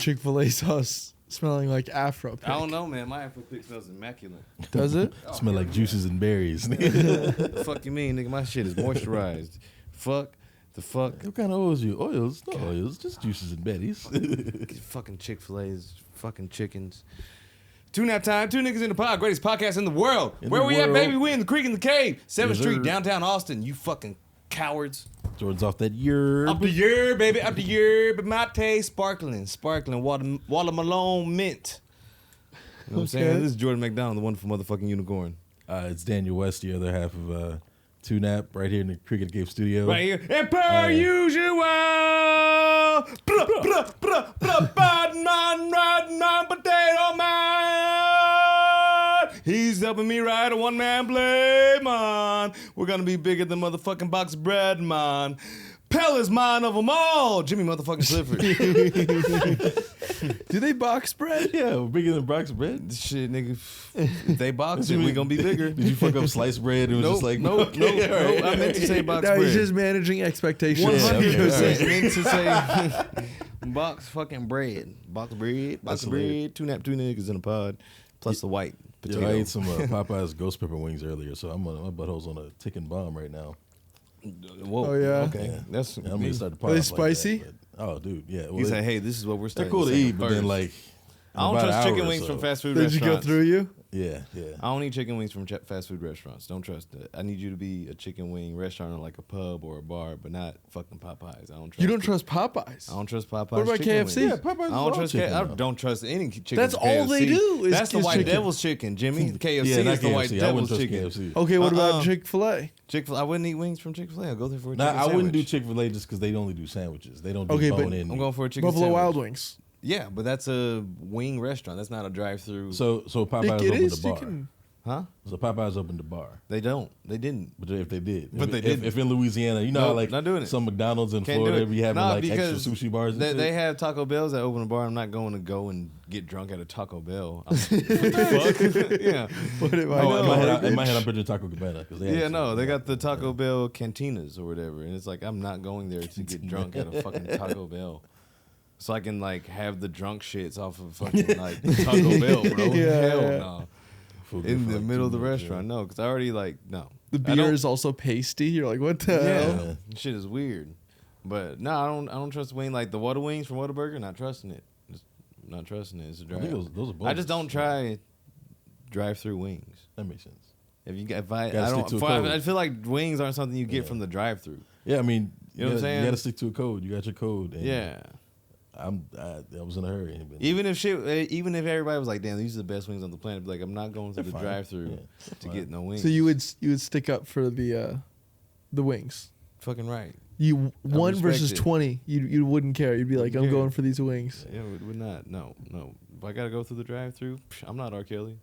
Chick-fil-A sauce smelling like Afro Pick? I don't know, man. My Afro Pick smells immaculate. Does it? Smell like juices and berries. The fuck you mean, nigga? My shit is moisturized. Fuck. What kind of oils you? Oils? No oils, just juices and berries. Fucking Chick-fil-A's, fucking chickens. Two nap time, two niggas in the pod, greatest podcast in the world. Where we at, baby? We in the creek in the cave. 7th Street, downtown Austin. You fucking cowards. Jordan's off that yerb. Up the yerb, baby, up the yerb. Mate, sparkling, watermelon mint. You know what I'm saying? This is Jordan McDonald, the wonderful motherfucking unicorn. It's Daniel West, the other half of Two Nap, right here in the Creek in the Cave studio. Right here. And per usual, potato man. He's helping me write a one-man play, man. We're gonna be bigger than motherfucking box of bread, man. Pell is mine of them all. Jimmy motherfucking Clifford. Do they box bread? Yeah, we're bigger than box bread. Shit, nigga. If they box it, we gonna be bigger. Did you fuck up sliced bread? It was just like, nope. I meant to say box No, bread. he's just managing expectations. 100% meant to say box fucking bread. Box bread. Two nap, two niggas in a pod. Plus the white potato. Yo, I ate some Popeye's ghost pepper wings earlier, so my butthole's on a ticking bomb right now. Whoa. Oh, yeah? Okay. Yeah. That's I'm gonna start the pod Are they off like spicy? that, oh, dude, yeah. Well, He said, "Hey, this is what we're they're starting." cool to eat, but then first. like, I don't about trust an chicken hour or wings so. from fast food Did restaurants. you go through you? Yeah. I don't eat chicken wings from fast food restaurants. Don't trust it. I need you to be a chicken wing restaurant or like a pub or a bar, but not fucking Popeyes. I don't trust. You don't it. trust Popeyes? I don't trust Popeyes. What about chicken KFC? wings. Yeah, Popeyes I is don't all trust. chicken, I though. don't trust any chicken. That's from all they KFC. do is That's the white chicken. devil's chicken, Jimmy. KFC Yeah, is not the white KFC. I wouldn't devil's trust chicken. KFC. Okay, what about Chick-fil-A? Chick-fil-A. I wouldn't eat wings from Chick-fil-A. I'll go there for a Nah, chicken I wouldn't do sandwich. Chick-fil-A just because they only do sandwiches. They don't do Okay, but bone in. I'm going for a chicken Buffalo sandwich. Wild Wings. Yeah, but that's a wing restaurant. That's not a drive-through. So Popeyes It opened is the bar. chicken. Huh? So Popeyes opened the bar. They don't. They didn't. But if they did, But if, they if, didn't. if in Louisiana, you know, Nope, how like not doing it. some McDonald's in Can't do Florida it. be having Nah, like extra because sushi bars. And They, shit? they have Taco Bells that open a bar. I'm not going to go and get drunk at a Taco Bell. What the fuck? Yeah. What am I Oh, in my head, know? in my head, I'm picturing Taco Cabana. Yeah, no, they got the Taco Bell cantinas or whatever, and it's like I'm not going there to get drunk at a fucking Taco Bell, so I can like have the drunk shits off of fucking like Taco Bell, bro. Yeah, Hell yeah. no. Food In for, the like, middle of the 2 months, restaurant, no, because I already like no. The I beer don't- is also pasty. You're like, what the Yeah, hell? shit is weird. But no, I don't trust wing like the Water Wings from Whataburger. Not trusting it. Just not trusting it. It's a I drive. think those are both. I just don't try drive-through wings. That makes sense. If I Gotta don't, stick to a code. I feel like wings aren't something you get from the drive-through. Yeah, I mean, You know what I'm saying? You got to stick to a code. You got your code. And Yeah. I was in a hurry. Even if everybody was like, "Damn, these are the best wings on the planet," like I'm not going to They're the fine. drive-through Yeah, to get no wings. So you would stick up for the wings. fucking right. You one respect versus it. 20. You wouldn't care. You'd be like, I'm Yeah. going for these wings. Yeah, we're not. No. If I gotta go through the drive-through, I'm not R. Kelly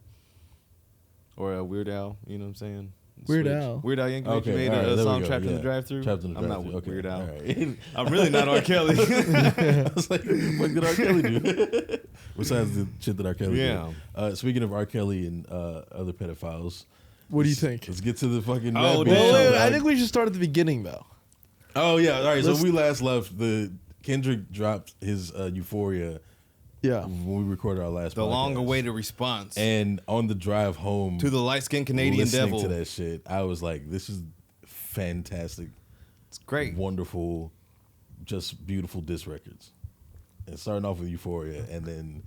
or Weird Al. You know what I'm saying? Weird Switch. Al. Weird Al Yankovic Okay, made all right, a there we song go, "Trapped in the yeah. Drive-Through." Trapped in the I'm not drive-through. with Okay, Weird Al. all right. I'm really not R. Kelly. I was like, what did R. Kelly do? Besides the shit that R. Kelly Yeah. did. Speaking of R. Kelly and other pedophiles. What do you think? Let's get to the fucking Oh, rap damn. bitch. Wait, I think we should start at the beginning, though. Oh, yeah. All right. So Let's- we last left. Kendrick dropped his Euphoria Yeah. when we recorded our last The podcast. long-awaited response And on the drive home to the light-skinned Canadian listening devil. to that shit, I was like, this is fantastic. It's great. Wonderful, just beautiful diss records. And starting off with Euphoria and then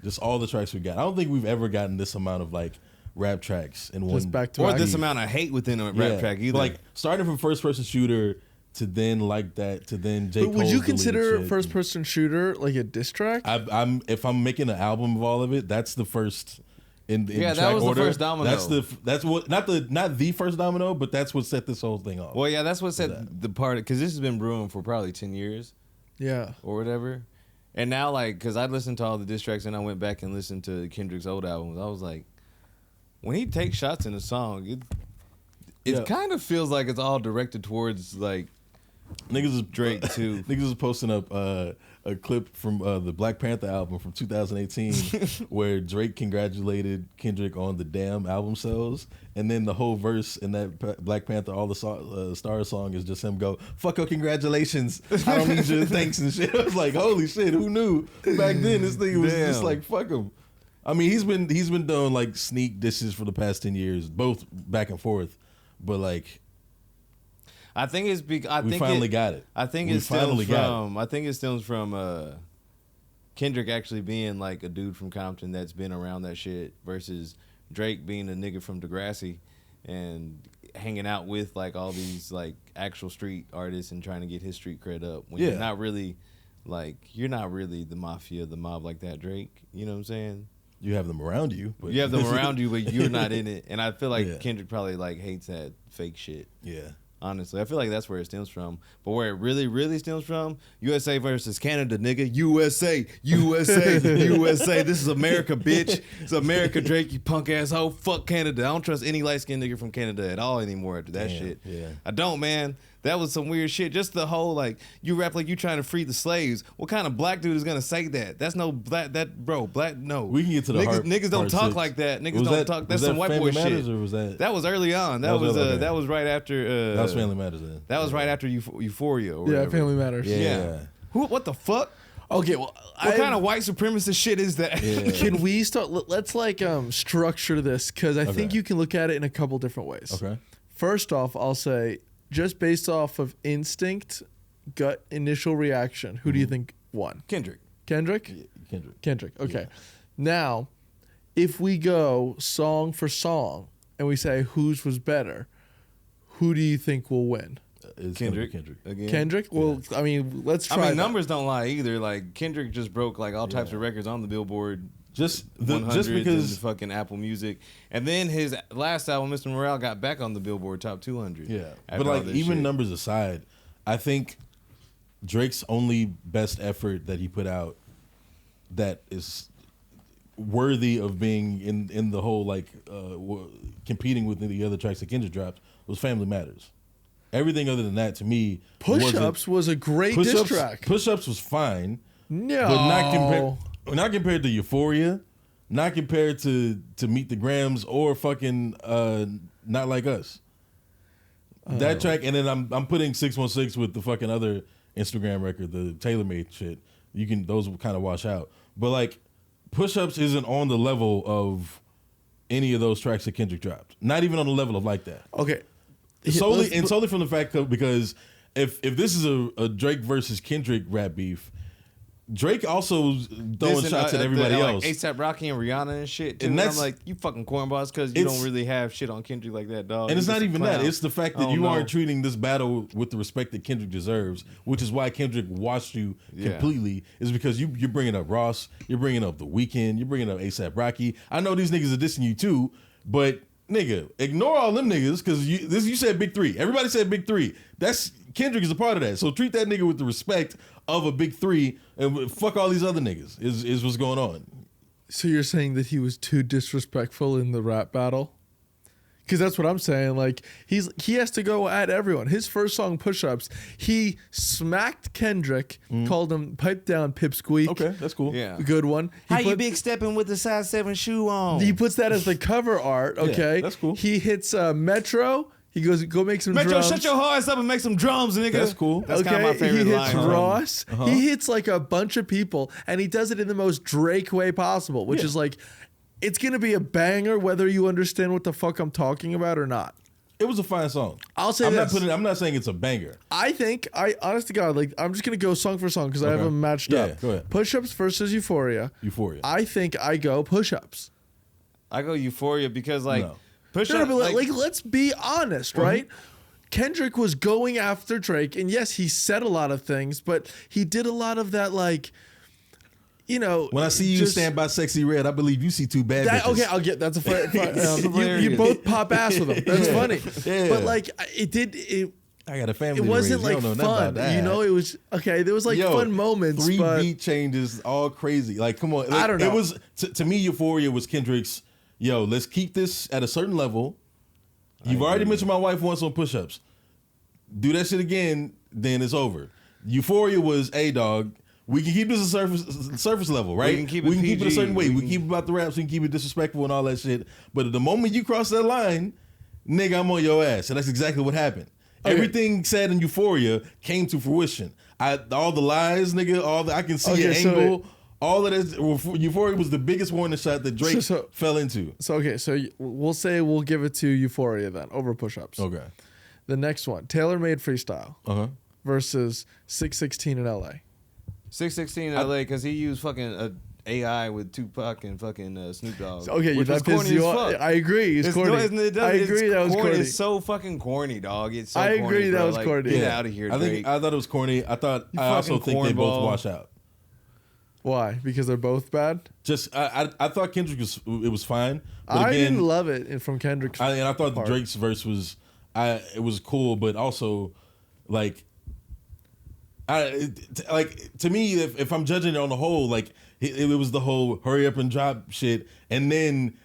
just all the tracks we got. I don't think we've ever gotten this amount of like rap tracks in one. Just back to Or back. this amount of hate within a rap track either. Like starting from first person shooter to then like that to then J. But would Cole's you deleted consider shit. first person shooter like a diss track? I'm if I'm making an album of all of it, that's the first in Yeah, that track was the order. first domino. That's what not the first domino, but that's what set this whole thing off. well, yeah, that's what set the part, because this has been brewing for probably 10 years Yeah. or whatever. And now, like, because I listened to all the diss tracks and I went back and listened to Kendrick's old albums, I was like, when he takes shots in a song, it Yeah. kind of feels like it's all directed towards, like, Niggas is Drake, too. Niggas is posting up a a clip from the Black Panther album from 2018 where Drake congratulated Kendrick on the Damn album sales, and then the whole verse in that Black Panther All the Stars song is just him go, "Fuck your congratulations, I don't need your thanks and shit." I was like, holy shit, who knew back then this thing was just like, fuck him. I mean, he's been doing like sneak dishes for the past 10 years, both back and forth, but like. I think it's because we finally got it. I think it stems from Kendrick actually being like a dude from Compton that's been around that shit versus Drake being a nigga from Degrassi and hanging out with like all these like actual street artists and trying to get his street cred up when you're not really the mafia, the mob like that, Drake. You know what I'm saying? You have them around you. But you have them around you, but you're not in it. And I feel like Kendrick probably like hates that fake shit. Yeah. Honestly, I feel like that's where it stems from. But where it really, really stems from, USA versus Canada, nigga. USA, USA, USA. This is America, bitch. It's America, Drake, you punk asshole. Fuck Canada. I don't trust any light-skinned nigga from Canada at all anymore after that shit. Yeah. I don't, man. That was some weird shit. Just the whole, like, you rap like you trying to free the slaves. What kind of black dude is going to say that? That's no black, no. We can get to the niggas don't talk like that. Niggas don't talk. That's some white boy shit. Or was that? That was early on. That was right after. That was Family Matters then. That was right after Euphoria. Or Yeah, whatever. Family Matters. Yeah. What the fuck? Okay, well, What kind of white supremacist shit is that? Yeah. Can we start? Let's like structure this because I think you can look at it in a couple different ways. Okay. First off, I'll say just based off of instinct, gut, initial reaction, who do you think won? Kendrick. Kendrick? Yeah, Kendrick. Okay. Yeah. Now, if we go song for song and we say whose was better, who do you think will win? It's Kendrick. Kendrick. Again. Kendrick? Well, I mean, let's try. numbers don't lie either. Like Kendrick just broke like all types of records on the Billboard. Just 100 because and fucking Apple Music, and then his last album, Mr. Morale, got back on the Billboard Top 200. Yeah, but like even numbers aside, I think Drake's only best effort that he put out that is worthy of being in the whole like competing with the other tracks that Kendrick dropped was Family Matters. Everything other than that, to me, Push Ups was a great diss track. Push Ups was fine. No, but not compared to Euphoria, not compared to Meet the Grams or fucking Not Like Us. That track, and then I'm putting 616 with the fucking other Instagram record, the TaylorMade shit. Those will kind of wash out. But like, Push Ups isn't on the level of any of those tracks that Kendrick dropped. Not even on the level of Like That. Okay. Solely from the fact that because if this is a Drake versus Kendrick rap beef, Drake also throwing shots at everybody else. Like A$AP Rocky and Rihanna and shit. Too. And I'm like, you fucking cornballs because you don't really have shit on Kendrick like that, dog. And it's not even that. It's the fact that you aren't treating this battle with the respect that Kendrick deserves, which is why Kendrick washed you completely, is because you're bringing up Ross, you're bringing up The Weeknd, you're bringing up A$AP Rocky. I know these niggas are dissing you too, but nigga, ignore all them niggas because you said Big Three. Everybody said Big Three. That's Kendrick is a part of that. So treat that nigga with the respect of a Big Three and fuck all these other niggas is what's going on. So you're saying that he was too disrespectful in the rap battle? Because that's what I'm saying. Like he has to go at everyone. His first song, Push Ups, he smacked Kendrick, called him pipe down pipsqueak. Okay, that's cool. Yeah. Good one. You big stepping with the size 7 shoe on? He puts that as the cover art. Okay, yeah, that's cool. He hits Metro. He goes, go make some Metro, drums. shut your ass up and make some drums, nigga. That's cool. That's kind of my favorite he line. hits Ross. He hits like a bunch of people, and he does it in the most Drake way possible, which is like, it's going to be a banger whether you understand what the fuck I'm talking about or not. It was a fine song. I'll say I'm not saying it's a banger. Honest to God, like I'm just going to go song for song because I have them matched up. Go ahead. Push-Ups versus Euphoria. I think I go Push-Ups. I go Euphoria because like Push-Ups. Like let's be honest, right? Kendrick was going after Drake, and yes, he said a lot of things, but he did a lot of that, like, you know. When I see you stand by Sexy Red, I believe you see two bad bitches. Okay, I'll get that's a fun. You both pop ass with him. That's funny. Yeah. But like, it I got a family. it wasn't like fun. You know, it was okay. There was like fun moments. 3 but beat changes, all crazy. Like, come on. I don't know. It was to me, Euphoria was Kendrick's. Yo, let's keep this at a certain level. You've already mentioned my wife once on Push Ups. Do that shit again, then it's over. Euphoria was, hey dog, we can keep this a surface level, right? We can keep it a certain way. PG. We can keep it about the raps. We can keep it disrespectful and all that shit. But the moment you cross that line, nigga, I'm on your ass, and that's exactly what happened. Okay. Everything said in Euphoria came to fruition. All the lies, nigga. I can see your angle. All of this. Euphoria was the biggest warning shot that Drake fell into. So we'll say we'll give it to Euphoria then over Push-Ups. Okay. The next one, Tailor-Made Freestyle versus 616 in LA. 616 in LA because he used fucking AI with Tupac and fucking Snoop Dogg. Okay, which that was corny pisses you as off. fuck. I agree. It's corny. I agree that was corny. It's so fucking corny, dog. It's so I corny, agree that bro. was like, corny. Get Yeah. out of here, I Drake. thought it was corny. I also think they both wash out. Why? Because they're both bad? Just I thought Kendrick was fine. But I again, didn't love it from Kendrick's and I thought part. Drake's verse was it was cool, but also like to me, if I'm judging it on the whole, like it was the whole hurry up and drop shit, and then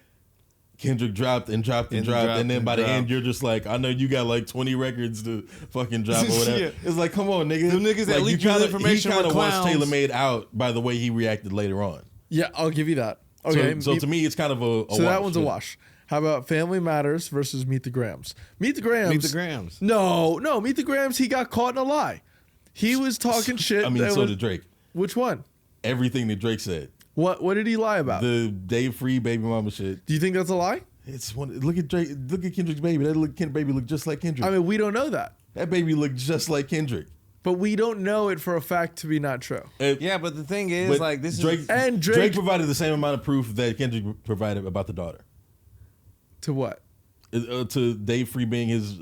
Kendrick dropped, and then by the end you're just like, I know you got like 20 records to fucking drop or whatever. Yeah. It's like, come on, nigga. Them niggas that like, leak your information He kind were of wants clowns. Taylor Made out by the way he reacted later on. Yeah, I'll give you that. Okay. So to me, it's kind of a so wash. that one's a wash. How about Family Matters versus Meet the Grams? Meet the Grams. Meet the Grams. No, Meet the Grams. He got caught in a lie. He was talking shit. I mean, so did Drake. Which one? Everything that Drake said. What did he lie about? The Dave Free baby mama shit. Do you think that's a lie? It's one. Look at Drake. Look at Kendrick's baby. Baby looked just like Kendrick. I mean, we don't know that. That baby looked just like Kendrick. But we don't know it for a fact to be not true. Yeah, but the thing is, like, this Drake, is... Drake provided the same amount of proof that Kendrick provided about the daughter. To what? To Dave Free being his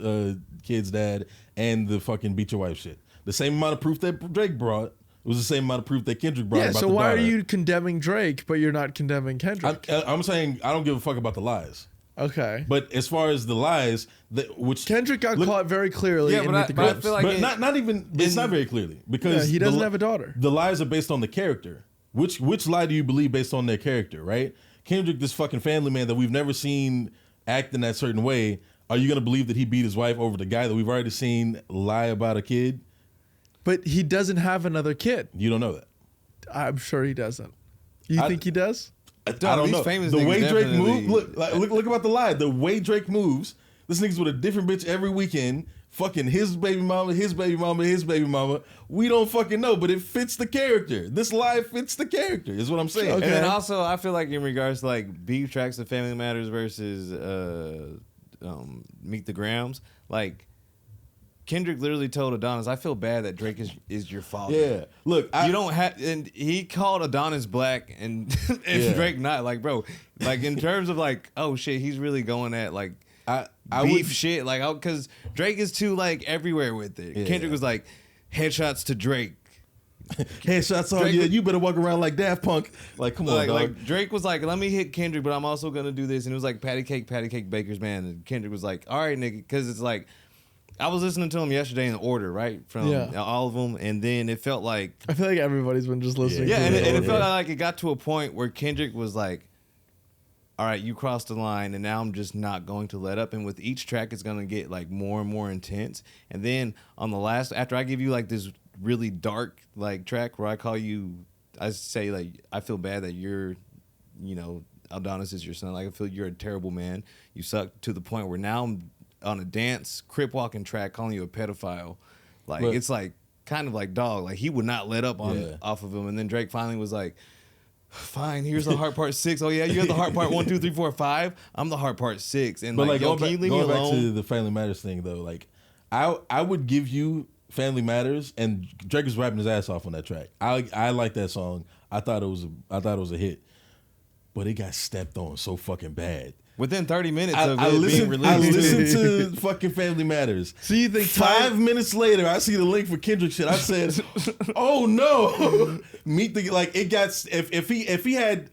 kid's dad and the fucking beat your wife shit. The same amount of proof that Drake brought. It was the same amount of proof that Kendrick brought. Yeah, about so the why daughter. are you condemning Drake, but you're not condemning Kendrick? I'm saying I don't give a fuck about the lies. Okay. But as far as the lies, which Kendrick got caught very clearly in Meet the but I Grams. feel like but not even. It's not very clearly because he doesn't have a daughter. The lies are based on the character. Which lie do you believe based on their character? Right? Kendrick, this fucking family man that we've never seen act in that certain way. Are you gonna believe that he beat his wife over the guy that we've already seen lie about a kid? But he doesn't have another kid. You don't know that. I'm sure he doesn't. You think he does? I don't these know. famous The niggas way Drake definitely- moves, look about the lie. The way Drake moves, this nigga's with a different bitch every weekend. Fucking his baby mama, his baby mama, his baby mama. We don't fucking know, but it fits the character. This lie fits the character, is what I'm saying. Okay. And then also, I feel like in regards to like beef tracks of Family Matters versus Meet the Grams, like Kendrick literally told Adonis, "I feel bad that Drake is your father." Yeah, look, You don't have, and he called Adonis black and Yeah. Drake not. Like, bro, like in terms of like, oh shit, he's really going at like I beef would, shit, like, because Drake is too like everywhere with it. Yeah. Kendrick was like, headshots to Drake. headshots on Drake you. was- You better walk around like Daft Punk. Like, come on, dog. Like Drake was like, let me hit Kendrick, but I'm also gonna do this, and it was like patty cake, baker's man. And Kendrick was like, all right, nigga, because it's like, I was listening to him yesterday in order, right, from all of them, and then it felt like, I feel like everybody's been just listening. yeah, to and it. it felt like it got to a point where Kendrick was like, all right, you crossed the line, and now I'm just not going to let up. And with each track, it's gonna get like more and more intense. And then on the last, after I give you like this really dark like track where I say like, I feel bad that you're, Adonis is your son. Like, I feel you're a terrible man. You suck, to the point where now I'm on a dance crip walking track calling you a pedophile. Like, Look, it's like kind of like, dog, like he would not let up Yeah. off of him. And then Drake finally was like, fine, here's the hard part 6. Oh yeah, you're the hard part 1, 2, 3, 4, 5. I'm the hard part 6. And But like, yo, can you leave me going back alone? to the Family Matters thing though, like I would give you Family Matters, and Drake was rapping his ass off on that track. I like that song. I thought it was a hit, but it got stepped on so fucking bad. Within 30 minutes I of it being released. I listened to fucking Family Matters. So you think 5 minutes later, I see the link for Kendrick shit. I said, "Oh no!" Meet the like. It got if he had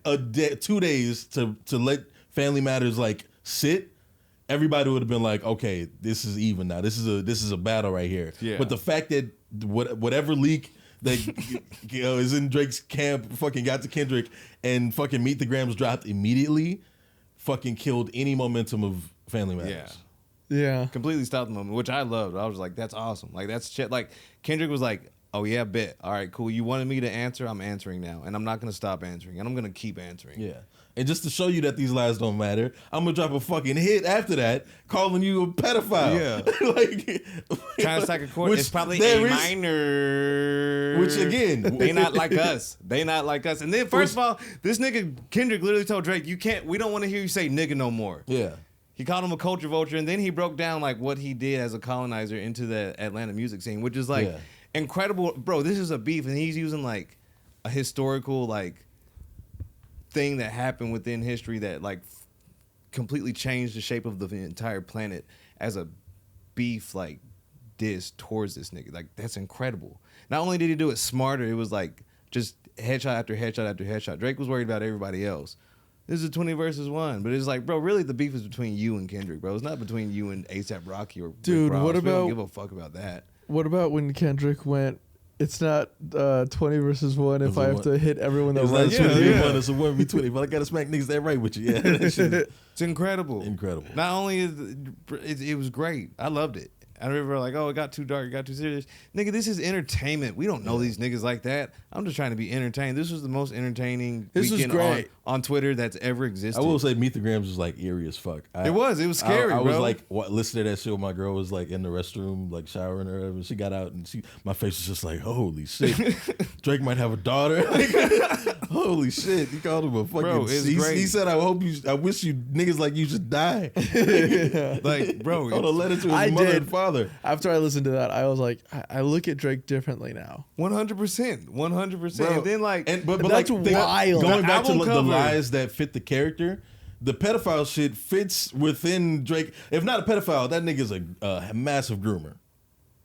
2 days to let Family Matters like sit, everybody would have been like, "Okay, this is even now. This is a battle right here." Yeah. But the fact that whatever leak that is in Drake's camp fucking got to Kendrick, and fucking Meet the Grams dropped immediately, fucking killed any momentum of Family Matters. Yeah. Completely stopped the moment, which I loved. I was like, that's awesome. Like, that's shit. Like, Kendrick was like, Oh yeah, bet. All right, cool. You wanted me to answer. I'm answering now, and I'm not gonna stop answering, and I'm gonna keep answering. Yeah. And just to show you that these lies don't matter, I'm gonna drop a fucking hit after that, calling you a pedophile. Yeah. Like Kind of second chord. which It's probably there A is- minor. Which again, they not like us. They not like us. And then first of all, this nigga Kendrick literally told Drake, we don't want to hear you say nigga no more. Yeah. He called him a culture vulture, and then he broke down like what he did as a colonizer into the Atlanta music scene, which is like incredible. Bro, this is a beef, and he's using like a historical like thing that happened within history that like completely changed the shape of the entire planet as a beef like diss towards this nigga. Like that's incredible. Not only did he do it smarter, it was like just headshot after headshot after headshot. Drake was worried about everybody else. This is a 20 versus 1, but it's like, bro, really the beef is between you and Kendrick, bro. It's not between you and ASAP Rocky or Rick Dude, Ross. what We don't about- give a fuck about that. What about when Kendrick went? It's not 20 versus 1 if It's I a have one. to hit everyone that It's runs like with 20 you. v 1, it's a 1v20, but I gotta smack niggas that right with you. Yeah, that shit is It's incredible. incredible. Not only is it was great. I loved it. I remember like, oh, it got too dark, it got too serious. Nigga, this is entertainment. We don't know these niggas like that. I'm just trying to be entertained. This was the most entertaining This was weekend great. on Twitter that's ever existed. I will say Meet the Grams was like eerie as fuck. It was scary, I was bro. like, listening to that shit when my girl was like in the restroom, like showering or whatever. She got out and my face was just like, holy shit. Drake might have a daughter. Holy shit. He called him a fucking, Bro, it's great. he said, I wish you niggas like you should die. like, bro, On a letter to his I mother did. and father. After I listened to that, I was like, I look at Drake differently now. 100%. 100%. Bro, And then like, but That's like, wild. Going The back to album the cover. lies that fit the character, the pedophile shit fits within Drake. If not a pedophile, that nigga's a massive groomer.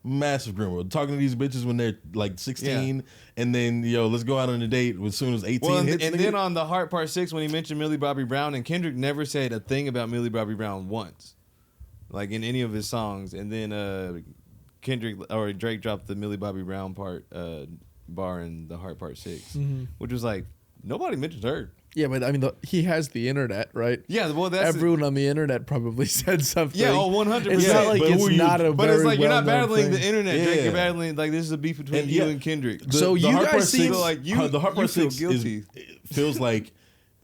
Massive groomer. Talking to these bitches when they're like 16, and then let's go out on a date as soon as 18 well, hits. and nigga. then on the Heart Part 6 when he mentioned Millie Bobby Brown, and Kendrick never said a thing about Millie Bobby Brown once, like in any of his songs. And then Kendrick or Drake dropped the Millie Bobby Brown part bar in the Heart Part 6, which was like nobody mentioned her. Yeah, but I mean, he has the internet, right? Yeah, well, that's Everyone on the internet probably said something. Yeah, 100%. It's not like But it's who you- not a But very it's like you're not well-known battling thing. the internet, Drake. Yeah. You're battling like this is a beef between And, you yeah. and Kendrick. So you Hard guys Part seem- Six- So, like, the Hard you Part feel 6 guilty. feels like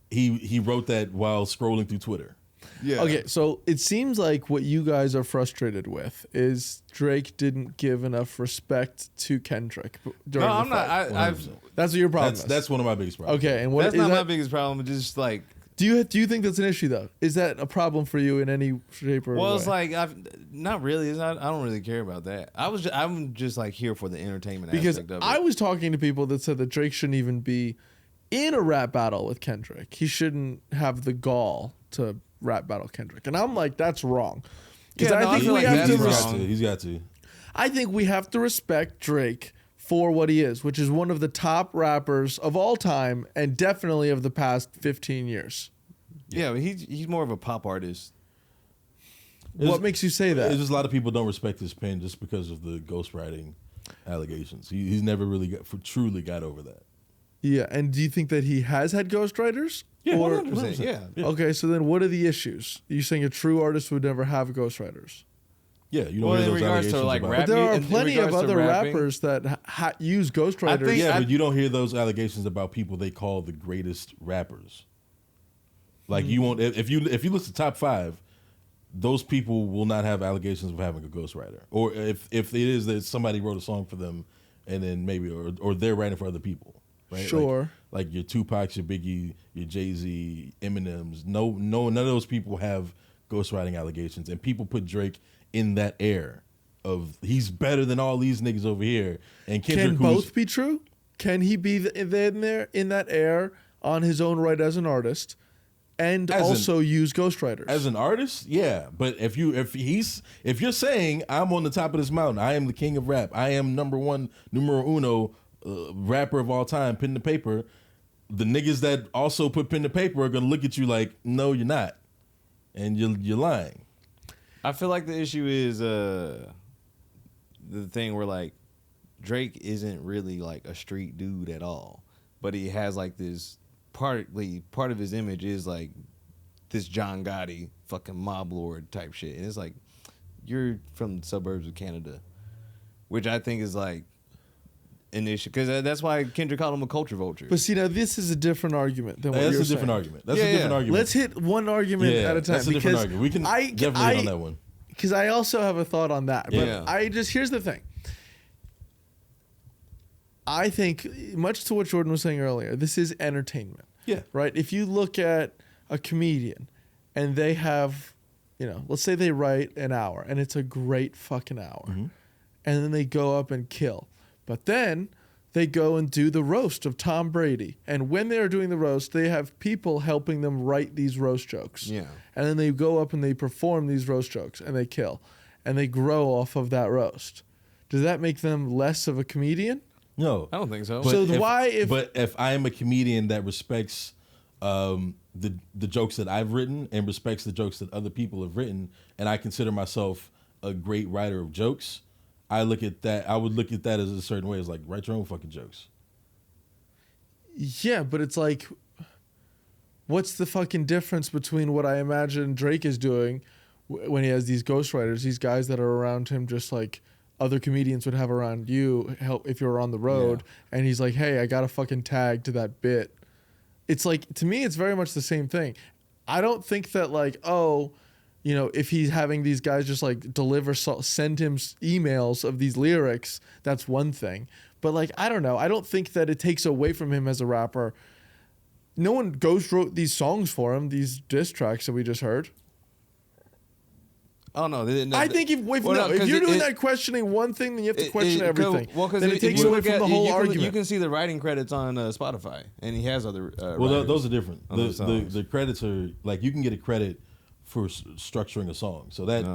he wrote that while scrolling through Twitter. Yeah. Okay, so it seems like what you guys are frustrated with is Drake didn't give enough respect to Kendrick during No, the I'm not. fight. I've. That's what your problem is. That's one of my biggest problems. Okay, and what That's is not that? my biggest problem. It's just like, Do you think that's an issue though? Is that a problem for you in any shape or well, way? it's like not really. It's not. I don't really care about that. I'm just like here for the entertainment because aspect of it. I was talking to people that said that Drake shouldn't even be in a rap battle with Kendrick. He shouldn't have the gall to rap battle Kendrick, and I'm like, that's wrong. Because Yeah, no, I I think feel we like have that's to. wrong. He's got to. I think we have to respect Drake for what he is, which is one of the top rappers of all time and definitely of the past 15 years. Yeah, but he's more of a pop artist. What makes you say that? It's just a lot of people don't respect his pen just because of the ghostwriting allegations. He's never really truly got over that. Yeah, and do you think that he has had ghostwriters? Yeah, Or- 100%. Yeah. Yeah. Okay, so then what are the issues? Are you saying a true artist would never have ghostwriters? Yeah, you don't Well, hear in those regards to, allegations like, about rap- But there are in plenty of regards to other rapping- rappers that use ghostwriters. think- Yeah, but you don't hear those allegations about people they call the greatest rappers. Like you won't if you list the top 5, those people will not have allegations of having a ghostwriter. Or if it is that somebody wrote a song for them and then maybe or they're writing for other people. Right? Sure. Like your Tupacs, your Biggie, your Jay-Z, Eminems. No, none of those people have ghostwriting allegations. And people put Drake in that air of he's better than all these niggas over here. And Kendrick, Can who's- both be true? Can he be in that air on his own right as an artist, and As also use ghostwriters? as an artist, yeah. But if you're saying I'm on the top of this mountain, I am the king of rap, I am numero uno rapper of all time, pen to paper. The niggas that also put pen to paper are gonna look at you like, no, you're not, and you're lying. I feel like the issue is the thing where like Drake isn't really like a street dude at all, but he has like this part of his image is like this John Gotti fucking mob lord type shit, and it's like you're from the suburbs of Canada, which I think is like initially, because that's why Kendrick called him a culture vulture. But see, now this is a different argument than what That's you're a different saying. argument. That's a different argument. Let's hit one argument at a time. That's a different argument. We can definitely hit on that one. Because I also have a thought on that. But Yeah. here's the thing. I think, much to what Jordan was saying earlier, this is entertainment. Yeah. Right? If you look at a comedian and they have, let's say they write an hour and it's a great fucking hour. Mm-hmm. And then they go up and kill. But then they go and do the roast of Tom Brady. And when they are doing the roast, they have people helping them write these roast jokes. Yeah. And then they go up and they perform these roast jokes and they kill. And they grow off of that roast. Does that make them less of a comedian? No, I don't think so. So But if I am a comedian that respects the jokes that I've written and respects the jokes that other people have written, and I consider myself a great writer of jokes, I would look at that as a certain way. It's like, write your own fucking jokes. Yeah, but it's like, what's the fucking difference between what I imagine Drake is doing when he has these ghostwriters, these guys that are around him just like other comedians would have around you, help if you're on the road, and he's like, hey, I got a fucking tag to that bit. It's like, to me, it's very much the same thing. I don't think that like, if he's having these guys just like send him emails of these lyrics, that's one thing. But like, I don't know. I don't think that it takes away from him as a rapper. No one wrote these songs for him, these diss tracks that we just heard. Oh no! I think if you're doing that questioning one thing, then you have to question everything. Well, because then it takes away from the whole argument. You can see the writing credits on Spotify, and he has other. Those are different. The credits are like, you can get a credit for structuring a song. So that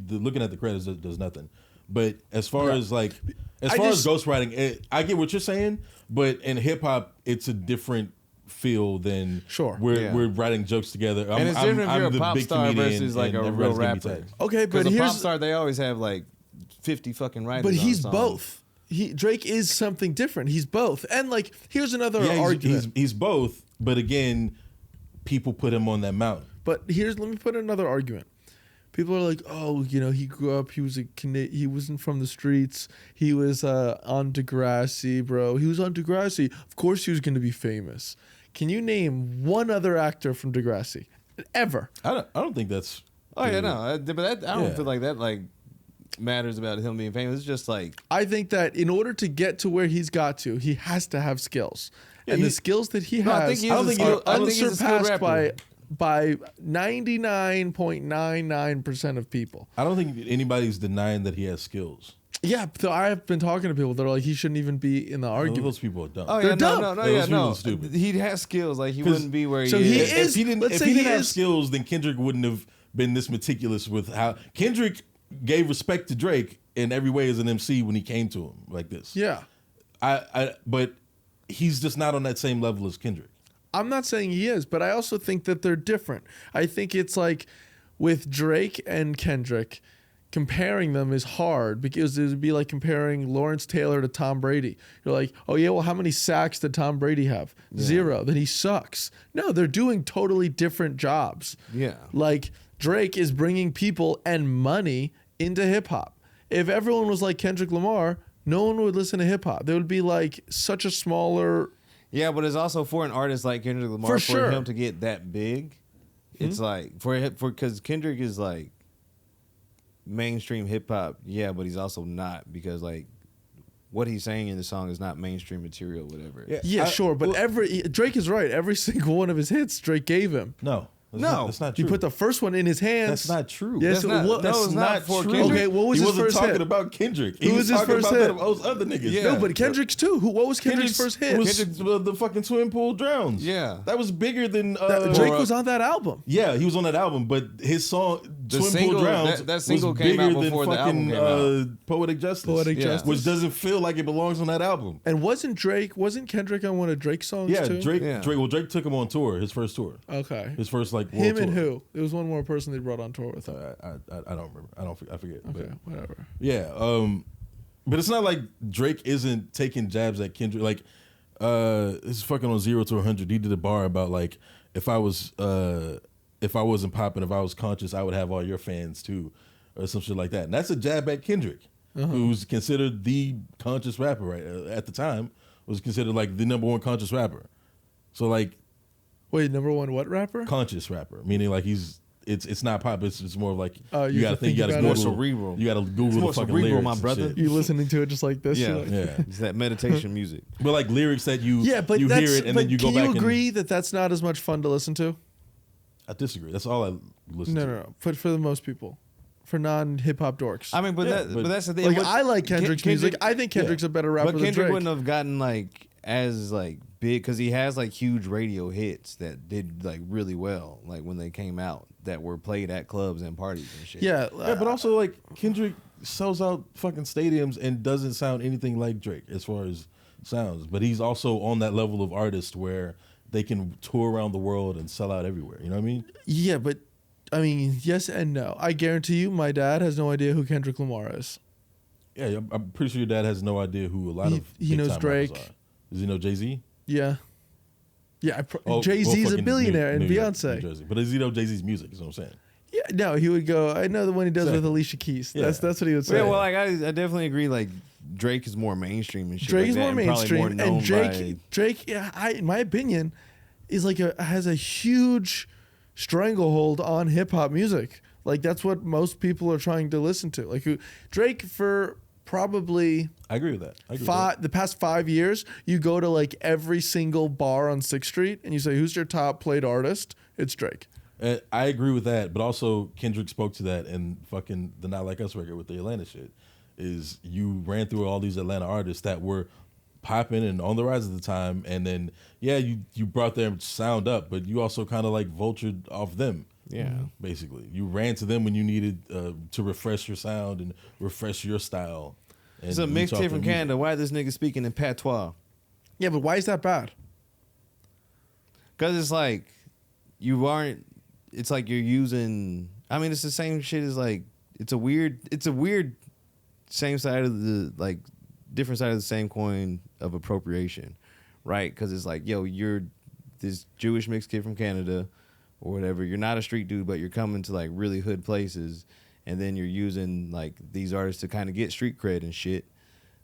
looking at the credits does nothing. But as far as ghostwriting, I get what you're saying. But in hip hop, it's a different feel than we're writing jokes together. And it's different if you're a pop star versus like a real rapper. Okay, but here's a pop star, they always have like 50 fucking writers. But he's both. Drake is something different. He's both. And like, here's another argument. He's both. But again, people put him on that mountain. But let me put another argument. People are like, oh, he grew up. He wasn't from the streets. He was on Degrassi, bro. He was on Degrassi. Of course, he was going to be famous. Can you name one other actor from Degrassi ever? I don't think that's. Oh yeah, no, but I don't feel like that like matters about him being famous. It's just like, I think that in order to get to where he's got to, he has to have skills, and the skills that he has are unsurpassed by 99.99% of people. I don't think anybody's denying that he has skills. Yeah, so I've been talking to people that are like, he shouldn't even be in the argument. Those people are dumb. Oh, They're dumb. No, those people are stupid. He has skills. Like, he wouldn't be where he is. If he didn't have skills, then Kendrick wouldn't have been this meticulous with how Kendrick gave respect to Drake in every way as an MC when he came to him like this. Yeah. But he's just not on that same level as Kendrick. I'm not saying he is, but I also think that they're different. I think it's like with Drake and Kendrick, comparing them is hard because it would be like comparing Lawrence Taylor to Tom Brady. You're like, oh yeah, well, how many sacks did Tom Brady have? Yeah. 0. Then he sucks. No, they're doing totally different jobs. Yeah. Like Drake is bringing people and money into hip hop. If everyone was like Kendrick Lamar, no one would listen to hip hop. There would be like such a smaller. Yeah, but it's also for an artist like Kendrick Lamar for him to get that big. Mm-hmm. It's like because Kendrick is like mainstream hip hop, yeah, but he's also not, because like what he's saying in the song is not mainstream material, whatever. Yeah, sure, but Drake is right. Every single one of his hits Drake gave him. That's not true. He put the first one in his hands. That's not true. Yes, that's not for true. Kendrick. Okay, what was his first hit? He wasn't talking about Kendrick. Who was his first hit? Those other niggas. Yeah. No, but Kendrick's too. What was Kendrick's first hit? The fucking Swimming Pool Drowns. Yeah. That was bigger than... Drake was on that album. Yeah, he was on that album, but his song, Swimming Pool Drowns, that single was came bigger out before than the album came out. Poetic Justice. Which doesn't feel like it belongs on that album. And wasn't Kendrick on one of Drake's songs too? Drake took him on tour, his first tour. Okay. His first world him tour. And who? There was one more person they brought on tour with him. I don't remember. I forget. Okay, whatever. Yeah. But it's not like Drake isn't taking jabs at Kendrick. Like, this is fucking on 0 to 100. He did a bar about like, if I wasn't popping, if I was conscious, I would have all your fans too, or some shit like that. And that's a jab at Kendrick. who's considered the conscious rapper right at the time, was considered like the number one conscious rapper. So like, wait, number one what rapper? Conscious rapper, meaning like it's not pop. It's more of like you you got to think. You got to more Google. cerebral. You got to Google the fucking cerebral, lyrics, my and brother. shit. You listening to it just like this? Yeah, Like, Yeah. It's that meditation music. But like lyrics that you but you hear it and then you go can back. you agree that that's not as much fun to listen to? I disagree. That's all I listen No, to. no. For the most people, for non-hip hop dorks. I mean, but that's the thing. like I like Kendrick's music. I think Kendrick's a better rapper But than Kendrick Drake. wouldn't have gotten like as like big because he has like huge radio hits that did like really well, like when they came out, that were played at clubs and parties and shit. Yeah, But also like Kendrick sells out fucking stadiums and doesn't sound anything like Drake as far as sounds. But he's also on that level of artist where they can tour around the world and sell out everywhere. You know what I mean? yeah, but I mean, yes and no. I guarantee you, my dad has no idea who Kendrick Lamar is. Yeah, I'm pretty sure your dad has no idea who a lot of He knows big-time Drake. rappers are. Does he know Jay-Z? Yeah, yeah. Jay Z's a fucking billionaire, and New York, Beyonce. New Jersey. But does he know Jay-Z's music? Is what I'm saying. Yeah, no, he would go. I know the one he does with Exactly. Alicia Keys. Yeah. That's what he would say. Yeah, well, like I definitely agree. Like Drake is more mainstream and shit. Drake like is that, more and probably mainstream, more known and Drake, yeah, in my opinion, is like has a huge stranglehold on hip hop music. Like that's what most people are trying to listen to. Like Drake for probably I agree with that. I agree with that. the past 5 years, you go to like every single bar on 6th Street and you say, "Who's your top played artist?" It's Drake. I agree with that, but also Kendrick spoke to that in fucking the Not Like Us record with the Atlanta shit. Is you ran through all these Atlanta artists that were popping and on the rise at the time, and then you brought their sound up, but you also kind of like vultured off them. Yeah. Basically, you ran to them when you needed to refresh your sound and refresh your style. It's a reach off mixtape their from music. Canada. Why is this nigga speaking in patois? Yeah, but why is that bad? Because it's like you aren't. It's like you're using. I mean, it's the same shit as like. It's a weird. Same side of the like, different side of the same coin of appropriation, right? Because it's like, yo, you're this Jewish mixed kid from Canada, or whatever. You're not a street dude, but you're coming to like really hood places, and then you're using like these artists to kind of get street cred and shit,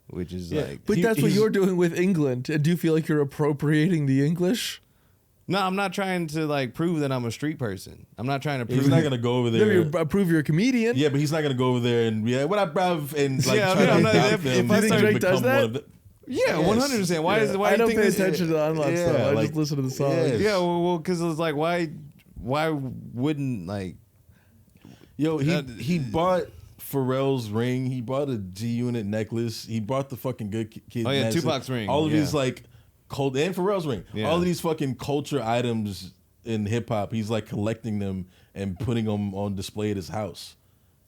which is like. But that's what you're doing with England. And do you feel like you're appropriating the English? No, I'm not trying to like prove that I'm a street person. I'm not trying to prove. He's not gonna go over No, there. you prove you're a comedian. Yeah, but he's not gonna go over there and be like, "What up, bruv?" And like Yeah, try no, to no, doubt if them I and start- Drake does become one that? of the- Yeah, Yes. 100%. Why is why I do don't you pay think this- attention to the unlocked Yeah, stuff. I like- just listen to the songs. Yeah. Yeah, well, because it's like why wouldn't like Yo, he bought Pharrell's ring. He bought a G Unit necklace. He bought the fucking Good Kid. Oh, yeah, Madison. Tupac's ring, All of yeah. these like and Pharrell's ring. Yeah. All of these fucking culture items in hip hop. He's like collecting them and putting them on display at his house.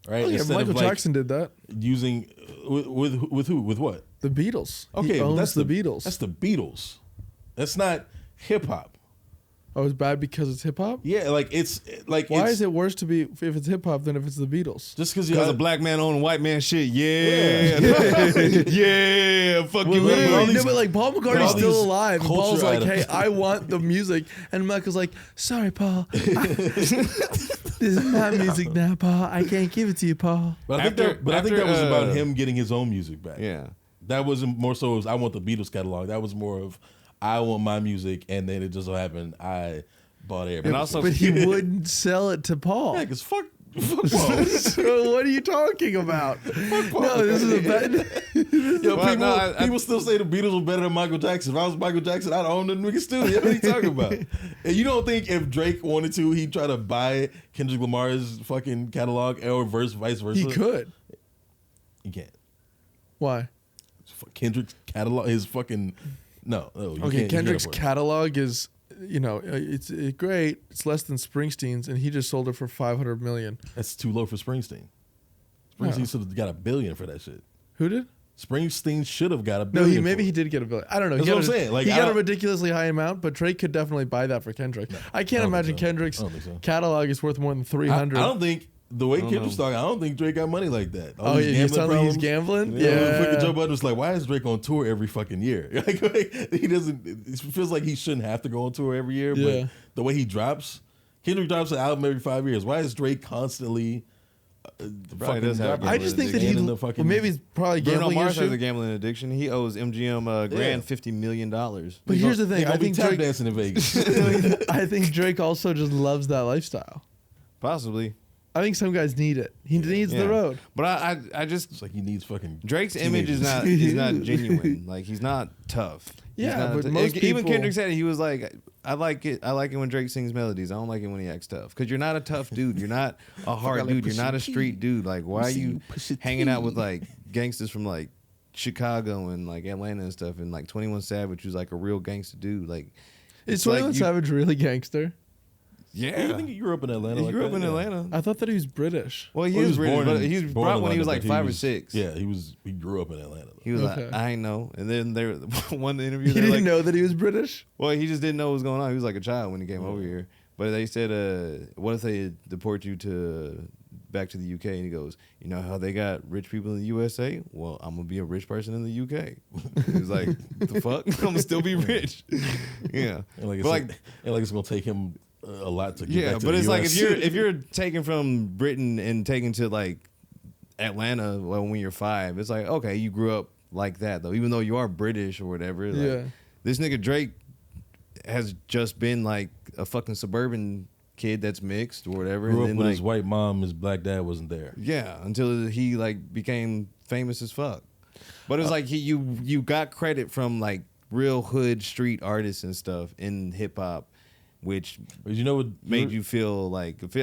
Right? Oh, yeah, Instead Michael of like Jackson did that. using with who? With what? The Beatles. Okay, he but owns that's the Beatles. That's the Beatles. That's not hip hop. Oh, it's bad because it's hip hop. Yeah, like it's like Why it's, is it worse to be if it's hip hop than if it's the Beatles? just because you because got a black man owning white man shit? Yeah, yeah, fuck you. But all No, these- but like Paul all McCartney's these still alive, and Paul's culture like, "Hey, items. I want the music," and Michael's like, "Sorry, Paul, this is my music now, Paul. I can't give it to you, Paul." But I think After- that, I think that was after, about him getting his own music back. Yeah. That wasn't more so as I want the Beatles catalog. That was more of I want my music, and then it just so happened I bought everything. And also- But he wouldn't sell it to Paul. yeah, because fuck Paul. So what are you talking about? Paul. No, this is a bad. Yo, Well, people, no, I- people still say the Beatles were better than Michael Jackson. If I was Michael Jackson, I'd own the niggas too. What are you talking about? And you don't think if Drake wanted to, he'd try to buy Kendrick Lamar's fucking catalog or vice versa? He could. He can't. Why? Kendrick's catalog, his fucking no. You Okay, can't- you can't Kendrick's afford it. catalog is, it's great. It's less than Springsteen's, and he just sold it for $500 million. That's too low for Springsteen. Springsteen No. should have got $1 billion for that shit. Who did? Springsteen should have got $1 No, billion. maybe for he it. did get $1 billion. I don't know. That's he what got I'm saying. Like, he I got a don't- ridiculously high amount, but Drake could definitely buy that for Kendrick. I can't I don't imagine think so. Kendrick's I don't think so. catalog is worth more than I 300. don't think the way don't Kendrick's know. talking, I don't think Drake got money like that. All Oh, these yeah, you gambling sound like he's problems. gambling. Fucking Joe Budden was like, "Why is Drake on tour every fucking year? Like, he doesn't. It feels like he shouldn't have to go on tour every year. Yeah. But the way he drops, Kendrick drops an album every 5 years. Why is Drake constantly Probably does have a I just think that And in the fucking- maybe it's probably Bruno gambling Mars has issue. a gambling addiction. He owes MGM grand $50 million. But here's the thing: I think tap Drake, dancing in Vegas. I think Drake also just loves that lifestyle. Possibly. I think some guys need it. He needs the road. But I just It's like he needs fucking Drake's image is teenagers. not genuine. Like he's not tough. He's Yeah, not but tough. most Even people- Kendrick said it. He was like, I like it when Drake sings melodies. I don't like it when he acts tough. Because you're not a tough dude. You're not a hard dude. You're not a street dude. Like why are you hanging out with like gangsters from like Chicago and like Atlanta and stuff, and like 21 Savage, who's like a real gangster dude. Like Is like 21 you- Savage really gangster? Yeah, I think he grew up in Atlanta. he like grew up that, in yeah. Atlanta. I thought that he was British. Well, he Well, is British, but he was born brought in when he was Atlanta, like but 5 or 6. Yeah, he grew up in Atlanta. Though. He was Okay. like, I ain't know. And then there, one interview, He they didn't like, know that he was British. well, he just didn't know what was going on. He was like a child when he came over here. But they said, what if they deport you to back to the UK? And he goes, you know how they got rich people in the USA? Well, I'm gonna be a rich person in the UK. He was like, the fuck? I'm gonna still be rich. Yeah, And like, but it's gonna take him a lot to get yeah, back to but the it's like US. if you're taken from Britain and taken to like Atlanta when you're 5, it's like okay, you grew up like that though, even though you are British or whatever. Like, Yeah. this nigga Drake has just been like a fucking suburban kid that's mixed or whatever. grew up and with then, his white mom, his black dad wasn't there. yeah, until he like became famous as fuck. But it's like you got credit from like real hood street artists and stuff in hip hop, which But you know what made you feel like Rick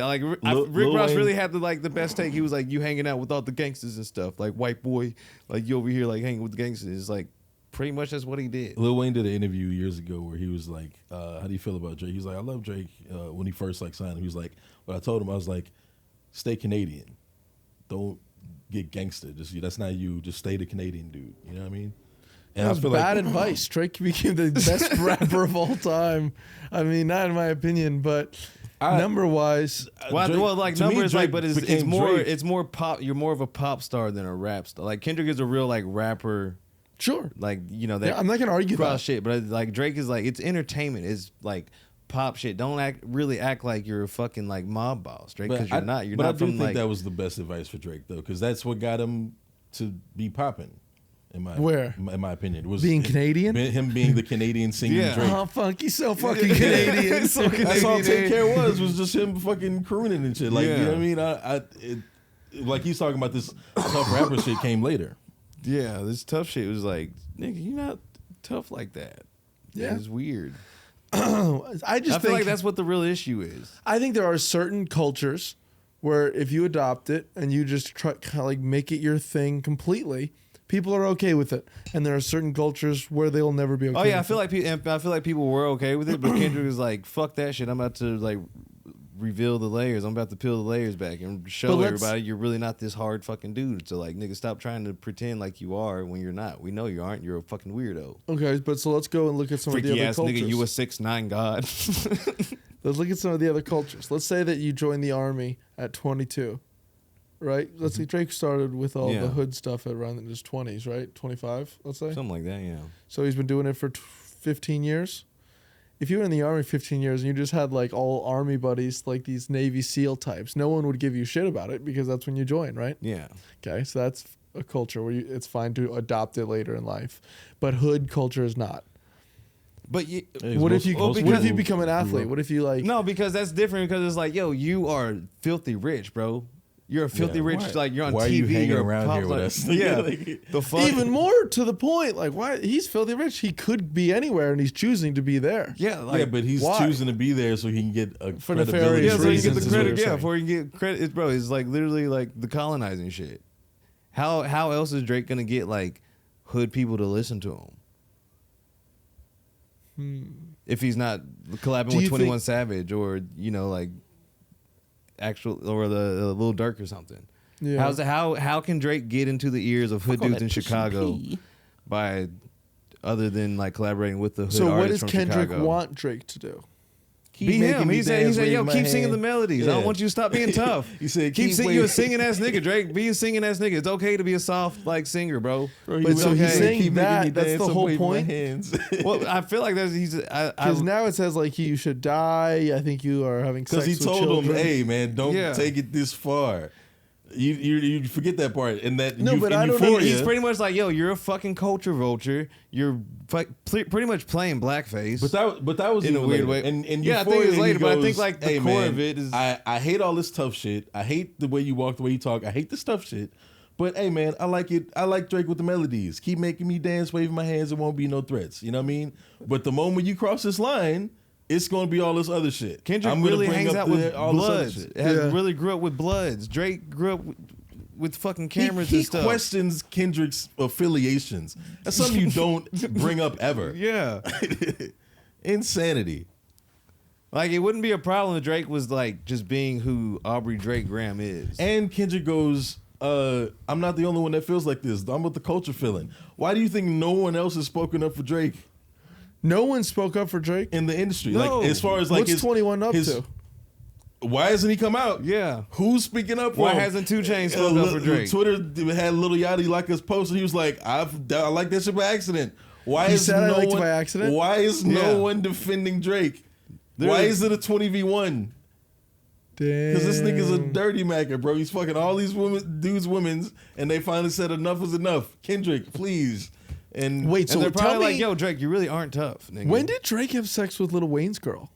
Lil Ross Wayne- really had the best take. He was like, you hanging out with all the gangsters and stuff, like white boy, like you over here like hanging with the gangsters. It's like pretty much that's what he did. Lil Wayne did an interview years ago where he was like, how do you feel about Drake? He was like, I love Drake. When he first like signed him, he was like, but I told him, I was like, stay Canadian. Don't get gangster. Just that's not you. Just stay the Canadian dude. You know what I mean? And That I was feel bad like, advice. Drake became the best rapper of all time. I mean, not in my opinion, but number wise, Well, like to me, numbers, Drake like, but it's became more Drake. it's more pop. You're more of a pop star than a rap star. Like Kendrick is a real like rapper. sure. Like that. Yeah, I'm not gonna argue cross that. shit, but like Drake is like it's entertainment. It's like pop shit. Don't act like you're a fucking like mob boss, Drake, because you're not. You're but not I do from think like that was the best advice for Drake though, because that's what got him to be popping. In my opinion, it was Being Canadian? him being the Canadian singing Yeah. Drake. Oh, fuck, he's so fucking Canadian. So That's all Canadian. Take Care was just him fucking crooning and shit. Like you know Yeah. what I mean? Like he's talking about this tough rapper shit came later. Yeah, this tough shit was like, nigga, you're not tough like that. Yeah. It's weird. I just I feel think like that's what the real issue is. I think there are certain cultures where if you adopt it and you just try kind of like make it your thing completely, people are okay with it. And there are certain cultures where they will never be okay. Oh yeah, I with feel it. like people were okay with it, but Kendrick was like, "Fuck that shit! I'm about to like reveal the layers. I'm about to peel the layers back and show But let's- everybody you're really not this hard fucking dude. So like, nigga, stop trying to pretend like you are when you're not. We know you aren't. You're a fucking weirdo. Okay, but so let's go and look at some of Freaky the other ass cultures. nigga, you a 6'9" god. Let's look at some of the other cultures. Let's say that you join the army at 22, right? Let's say Drake started with all Yeah. the hood stuff at around his 20s, right? 25, let's say. Something like that, yeah. So he's been doing it for 15 years. If you were in the army 15 years and you just had like all army buddies, like these Navy SEAL types, no one would give you shit about it because that's when you join, right? Yeah. Okay, so that's a culture where it's fine to adopt it later in life, but hood culture is not. But you, Hey, What most- if you most what if you people become an grew athlete? up- What if you like no, because that's different because it's like, yo, you are filthy rich, bro. You're a filthy Yeah, rich, why- like you're on why are TV. you hanging you're a around pop here with star. us? Yeah, Like- the fuck. even more to the point? Like why he's filthy rich? He could be anywhere and he's choosing to be there. yeah, like yeah, but he's why? choosing to be there so he can get a For credibility. nefarious yeah, so you get reasons the is what credit. you're Yeah, saying. before you get credit, bro, it's like literally like the colonizing shit. How else is Drake gonna get like hood people to listen to him if he's not collabing Do with you 21 think- Savage or like actual or the Lil Durk or something? Yeah. How can Drake get into the ears of hood dudes in Chicago by other than like collaborating with the hood So what artists does from Kendrick Chicago? want Drake to do? Be him. He said, yo, keep singing the hand." melodies. I don't Yeah. want you to stop being tough. He said, keep "Keep singing. You a waiting." singing ass nigga, Drake. Be a singing ass nigga. It's okay to be a soft like singer, bro. Bro, But so he's okay. saying Keep making that- me that's dance, the I'm whole waving my point? hands. Well, I feel like that's Because now it says like you should die. I think you are having sex Because he with told children. him, "Hey, man, don't Yeah. take it this far." You forget that part, and that No, but in I don't Euphoria, know. He's pretty much like, yo, you're a fucking culture vulture. You're pretty much playing blackface. But that was in a even weird later. way. And Yeah, I think Euphoria, it's later, he but I goes, think like the hey, core man, of it is. I hate all this tough shit. I hate the way you walk, the way you talk. I hate the stuff shit. But hey, man, I like it. I like Drake with the melodies. Keep making me dance, waving my hands. It won't be no threats. You know what I mean? But the moment you cross this line, it's going to be all this other shit. Kendrick I'm gonna really bring hangs up out with all this other Bloods. shit. Really grew up with Bloods. Drake grew up with fucking cameras He and stuff. questions Kendrick's affiliations. That's something you don't bring up ever. Yeah. Insanity. Like, it wouldn't be a problem if Drake was like just being who Aubrey Drake Graham is. And Kendrick goes, I'm not the only one that feels like this. I'm with the culture feeling. Why do you think no one else has spoken up for Drake No one spoke up for Drake. in the industry? No. Like, as far as like What's 21 up to? Why hasn't he come out? Yeah. Who's speaking up for Why him? hasn't 2 Chainz spoke up for Drake? Twitter had Lil Yachty like us post, and he was like, I like that shit by accident. Why He is said I no liked it one by accident? Why is Yeah. no one defending Drake? Why is it a 20v1? Damn. Because this nigga's a dirty macker, bro. He's fucking all these women's, and they finally said enough is enough. Kendrick, please. And Wait, And so they're tell probably me, like, yo, Drake, you really aren't tough, nigga. when did Drake have sex with Lil Wayne's girl?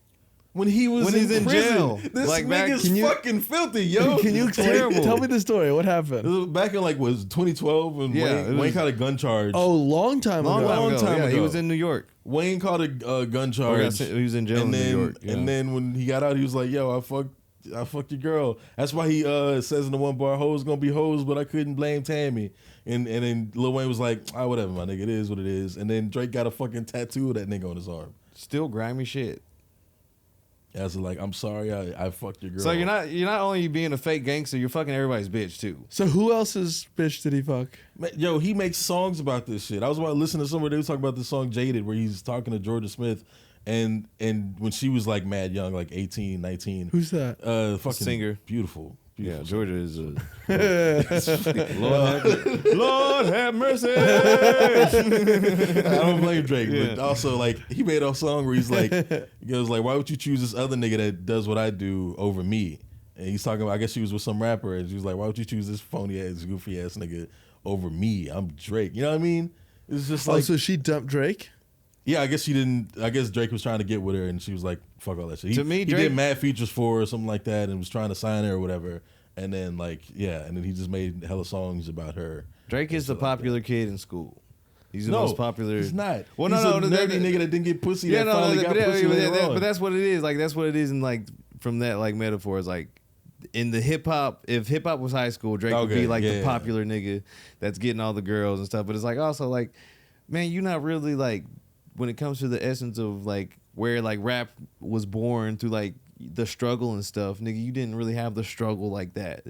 when he was When in he's in prison, jail. this Like, back- nigga's Can you- fucking filthy, yo. Can you explain? terrible. Tell me the story. What happened? It was back in like was 2012 when Yeah, it Wayne was- caught a gun charge. Oh, long time Long ago. time Long ago. time Yeah, he ago. was in New York. Wayne caught a gun Or charge. he was in jail and in then, New York. Yeah. And then when he got out, he was like, "Yo, I fucked your girl." That's why he says in the one bar, "Hoes gonna be hoes," but I couldn't blame Tammy. And then Lil Wayne was like, whatever, my nigga, it is what it is." And then Drake got a fucking tattoo of that nigga on his arm. Still grimy shit. As like, I'm sorry, I fucked your girl. So you're not only being a fake gangster, you're fucking everybody's bitch too. So who else's bitch did he fuck? Yo, he makes songs about this shit. I was about to listen to somewhere they was talking about the song "Jaded," where he's talking to Georgia Smith, and when she was like mad young, like 18, 19. Who's that? Fucking Singer. beautiful. Yeah, Georgia is a Lord have mercy. I don't blame Drake, Yeah. but also like he made a song where he's like, he goes like, "Why would you choose this other nigga that does what I do over me?" And he's talking about, I guess she was with some rapper, and she was like, "Why would you choose this phony ass, goofy ass nigga over me? I'm Drake." You know what I mean? It's just like, So she dumped Drake? yeah, I guess she didn't. I guess Drake was trying to get with her, and she was like, "Fuck all that shit." To me, he Drake- did mad features for her or something like that, and was trying to sign her or whatever. And then like, yeah, and then he just made hella songs about her. Drake is the popular kid in school. He's the No, most popular. he's not. Well, He's no, a nerdy nigga that didn't get pussy. Yeah, that finally got pussy later on. but that's what it is. Like that's what it is, and like from that like metaphor is like in the hip hop. If hip hop was high school, Drake would Okay, be like yeah, the yeah. popular nigga that's getting all the girls and stuff. But it's like also like, man, you're not really like when it comes to the essence of like where like rap was born through like the struggle and stuff, nigga. You didn't really have the struggle like that.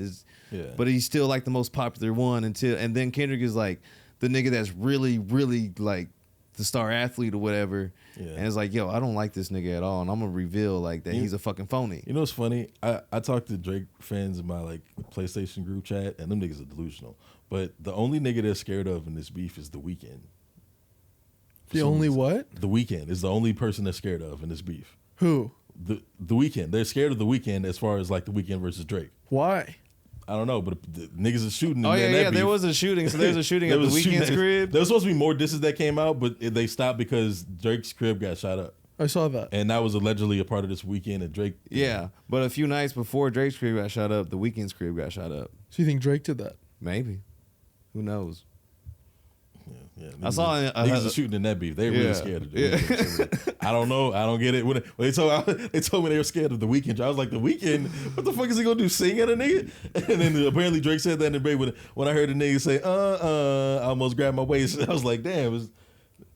Yeah. But he's still like the most popular one and then Kendrick is like the nigga that's really, really like the star athlete or whatever. Yeah. And it's like, yo, I don't like this nigga at all. And I'm gonna reveal like that he's a fucking phony. You know what's funny? I talked to Drake fans in my like PlayStation group chat, and them niggas are delusional. But the only nigga they're scared of in this beef is The Weeknd. The only what? The Weeknd is the only person they're scared of in this beef. Who? The Weeknd. They're scared of The Weeknd as far as like The Weeknd versus Drake. Why? I don't know, but the niggas is shooting. Oh in yeah, that yeah. There beef. was a shooting. So there's a shooting There at the was a shooting Weeknd's crib. There was supposed to be more disses that came out, but they stopped because Drake's crib got shot up, I saw that. and that was allegedly a part of this weekend. And Drake, Yeah, but a few nights before Drake's crib got shot up, the Weeknd's crib got shot up. So you think Drake did that? Maybe. Who knows? yeah, I saw niggas are shooting in that beef. They Yeah. really scared of the Yeah. Weeknd. I don't know. I don't get it. When they told me they were scared of The Weeknd, I was like, The Weeknd? What the fuck is he gonna do? Sing at a nigga? And then apparently Drake said that in the debate when I heard the nigga say, I almost grabbed my waist. I was like, damn, is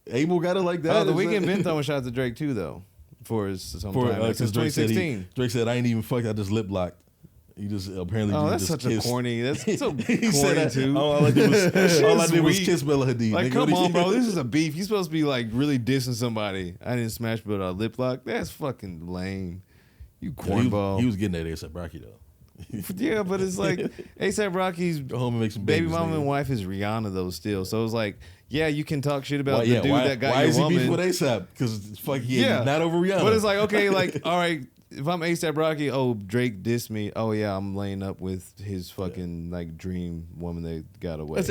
Abel got it like that? Oh, the Is Weeknd that- been throwing shots at Drake too, though, for some for time since Drake said 2016. Drake said I ain't even fucked. I just lip locked. He just apparently. Oh, just that's such kissed. a corny. That's so He corny said that, too. all I did was Sweet. kiss Bella Hadid. Like, nigga. come What on, you- bro. This is a beef. You supposed to be like really dissing somebody. I didn't smash, but a lip lock. That's fucking lame. You cornball. He was getting that ASAP Rocky though. Yeah, but it's like ASAP Rocky's Go home and make some baby babies, mama nigga. and wife is Rihanna though still. So it's like, yeah, you can talk shit about Why, the dude that got why your is he woman. beefing with ASAP? Because fuck, he Yeah. not over Rihanna. But it's like, okay, like, all right, if I'm ASAP Rocky, oh Drake dissed me. Oh yeah, I'm laying up with his fucking like dream woman that got away.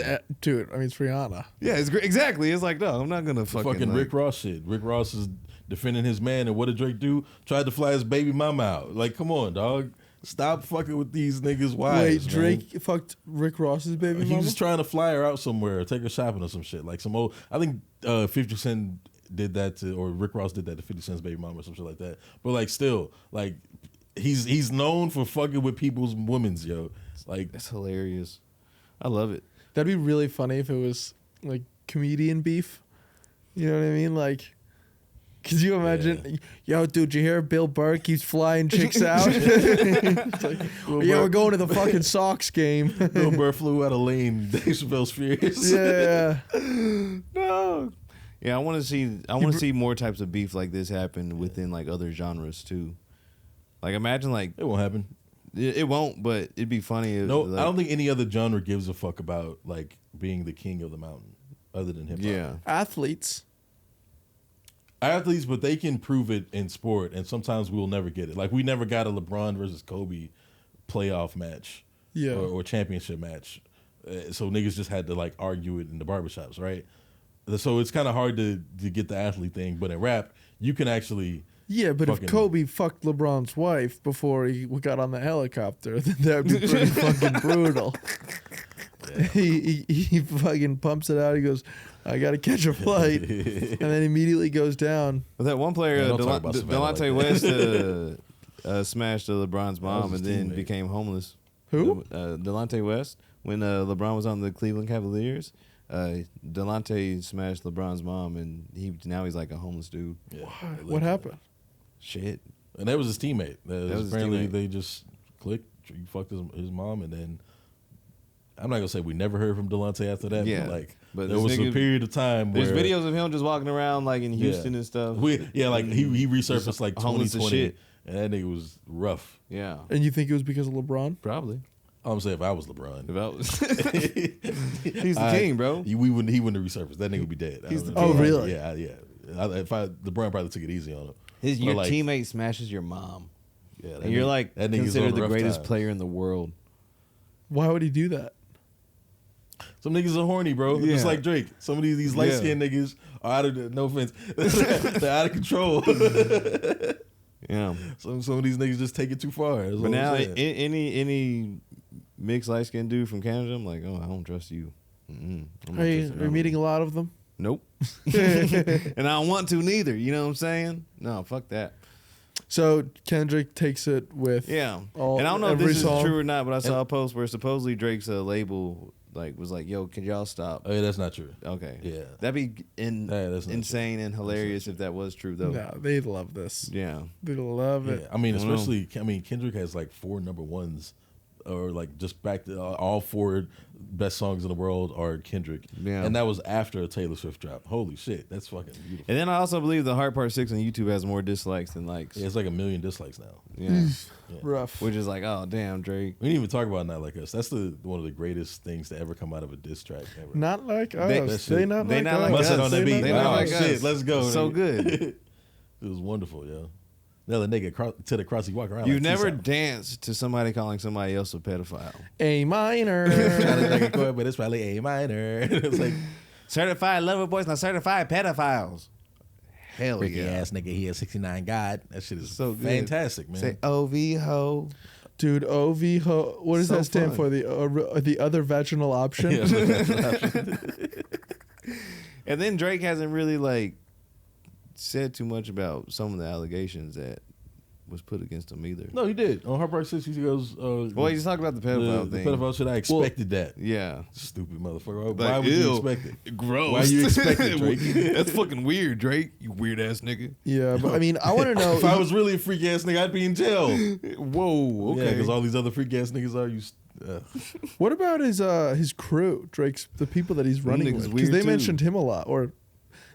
Dude, I mean, it's Rihanna. Yeah, it's great. Exactly. It's like, no, I'm not gonna Fucking like, Rick Ross shit. Rick Ross is defending his man, and what did Drake do? Tried to fly his baby mama out. Like, come on, dog. Stop fucking with these niggas' wives. Wait, Drake fucked Rick Ross's baby He mama? was just trying to fly her out somewhere, or take her shopping or some shit. Like some old. I think 50 Cent did that to, or Rick Ross did that to 50 Cent's baby mama or some shit like that. But like, still, like, he's known for fucking with people's women's, yo. Like, that's hilarious. I love it. That'd be really funny if it was like comedian beef. You know what I mean? Like, could you imagine? Yo, dude, you hear Bill Burr keeps flying chicks out? It's like, yeah, we're going to the fucking Sox game. Bill Burr flew out of lane. Dave Chappelle's furious. Yeah. No. Yeah, I want to see more types of beef like this happen within like other genres too. Like imagine like It won't happen. it won't, but it'd be funny. If, No, like, I don't think any other genre gives a fuck about like being the king of the mountain, other than hip hop. Yeah. Athletes. But they can prove it in sport, and sometimes we'll never get it. Like we never got a LeBron versus Kobe playoff match, Yeah. or championship match. So niggas just had to like argue it in the barbershops, right? So it's kind of hard to get the athlete thing, but in rap, you can actually. Yeah, but if fucking- Kobe fucked LeBron's wife before he got on the helicopter, then that would be pretty fucking brutal. He fucking pumps it out. He goes, I got to catch a flight. And then immediately goes down. But that one player, Yeah, don't talk about Savannah Delonte like West, smashed LeBron's mom his and then teammate. became homeless. Who? Delonte West. When LeBron was on the Cleveland Cavaliers, Delonte smashed LeBron's mom, and now he's like a homeless dude. Yeah, What happened? Shit. And that was his teammate. was his Apparently, teammate. they just clicked. He fucked his mom, and then I'm not gonna say we never heard from Delonte after that. Yeah, but like but there this was a nigga- period of time There's where videos of him just walking around like in Houston and stuff. like he resurfaced like homeless as 2020, shit. and that nigga was rough. Yeah, And you think it was because of LeBron? probably. I'm saying if I was LeBron, If I was- He's the king, bro. He wouldn't have resurfaced. That nigga would be dead. He's I don't the know. king. Oh, really? Yeah, yeah. LeBron probably took it easy on him. Your like- teammate smashes your mom, Yeah, that and you're nigga- like that nigga's on considered the rough greatest times. player in the world. Why would he do that? Some niggas are horny, bro. Yeah. Just like Drake. Some of these light skinned niggas are out of no offense, they're out of control. Yeah, Some of these niggas just take it too far. That's but all I'm now saying. any mixed light skinned dude from Canada, I'm like, oh, I don't trust you. I'm not Are you trusting none of meeting them. a lot of them? Nope. And I don't want to neither. You know what I'm saying? No, fuck that. So Kendrick takes it with Yeah. all, And I don't know if every this song. is true or not, but I saw a post where supposedly Drake's label was like, "Yo, can y'all stop?" Oh, yeah, that's not true. Okay. Yeah. That'd be that's not insane and hilarious if that was true, though. No, they love this. Yeah. They love Yeah, it. I mean, I don't know. especially Kendrick has like 4 number ones, or like just back to all 4 best songs in the world are Kendrick. Yeah. And that was after a Taylor Swift drop. Holy shit, that's fucking beautiful. And then I also believe the Heart Part 6 on YouTube has more dislikes than likes. Yeah, it's like 1 million dislikes now. Yeah. Rough. Which is like, oh, damn, Drake. We didn't even talk about Not Like Us. That's one of the greatest things to ever come out of a diss track ever. Not like They- us. that They shit- not they like not us. like Must have us. on that They beat. not They like not Oh, like us. shit, us. let's go. So nigga. good. It was wonderful, yo. Now the nigga to the cross, he walk around. You've like never T-Sap. danced to somebody calling somebody else a pedophile. A minor. Trying to take a chord, but it's probably A minor. It's like Certified lover boys, not certified pedophiles. Hell freaky yeah. ass nigga. He has 69 God. That shit is So good. fantastic, man. Say OV ho. Dude, OV, what does So that stand fun. for? The other vaginal option? And then Drake hasn't really said too much about some of the allegations that was put against him either. No, he did. On Heartbreak 6, he goes, Well, you just talked about the pedophile the thing. pedophile shit. I expected that. Yeah. Stupid motherfucker. Like, Why would you ew. expect it? Gross. Why you expect it, Drake? That's fucking weird, Drake. You weird ass nigga. Yeah, but I mean, I want to know. If I was really a freak ass nigga, I'd be in jail. Whoa. Okay. Okay. Because all these other freak ass niggas are. What about his crew, Drake's, the people that he's running niggas with? weird Because they too. mentioned him a lot, or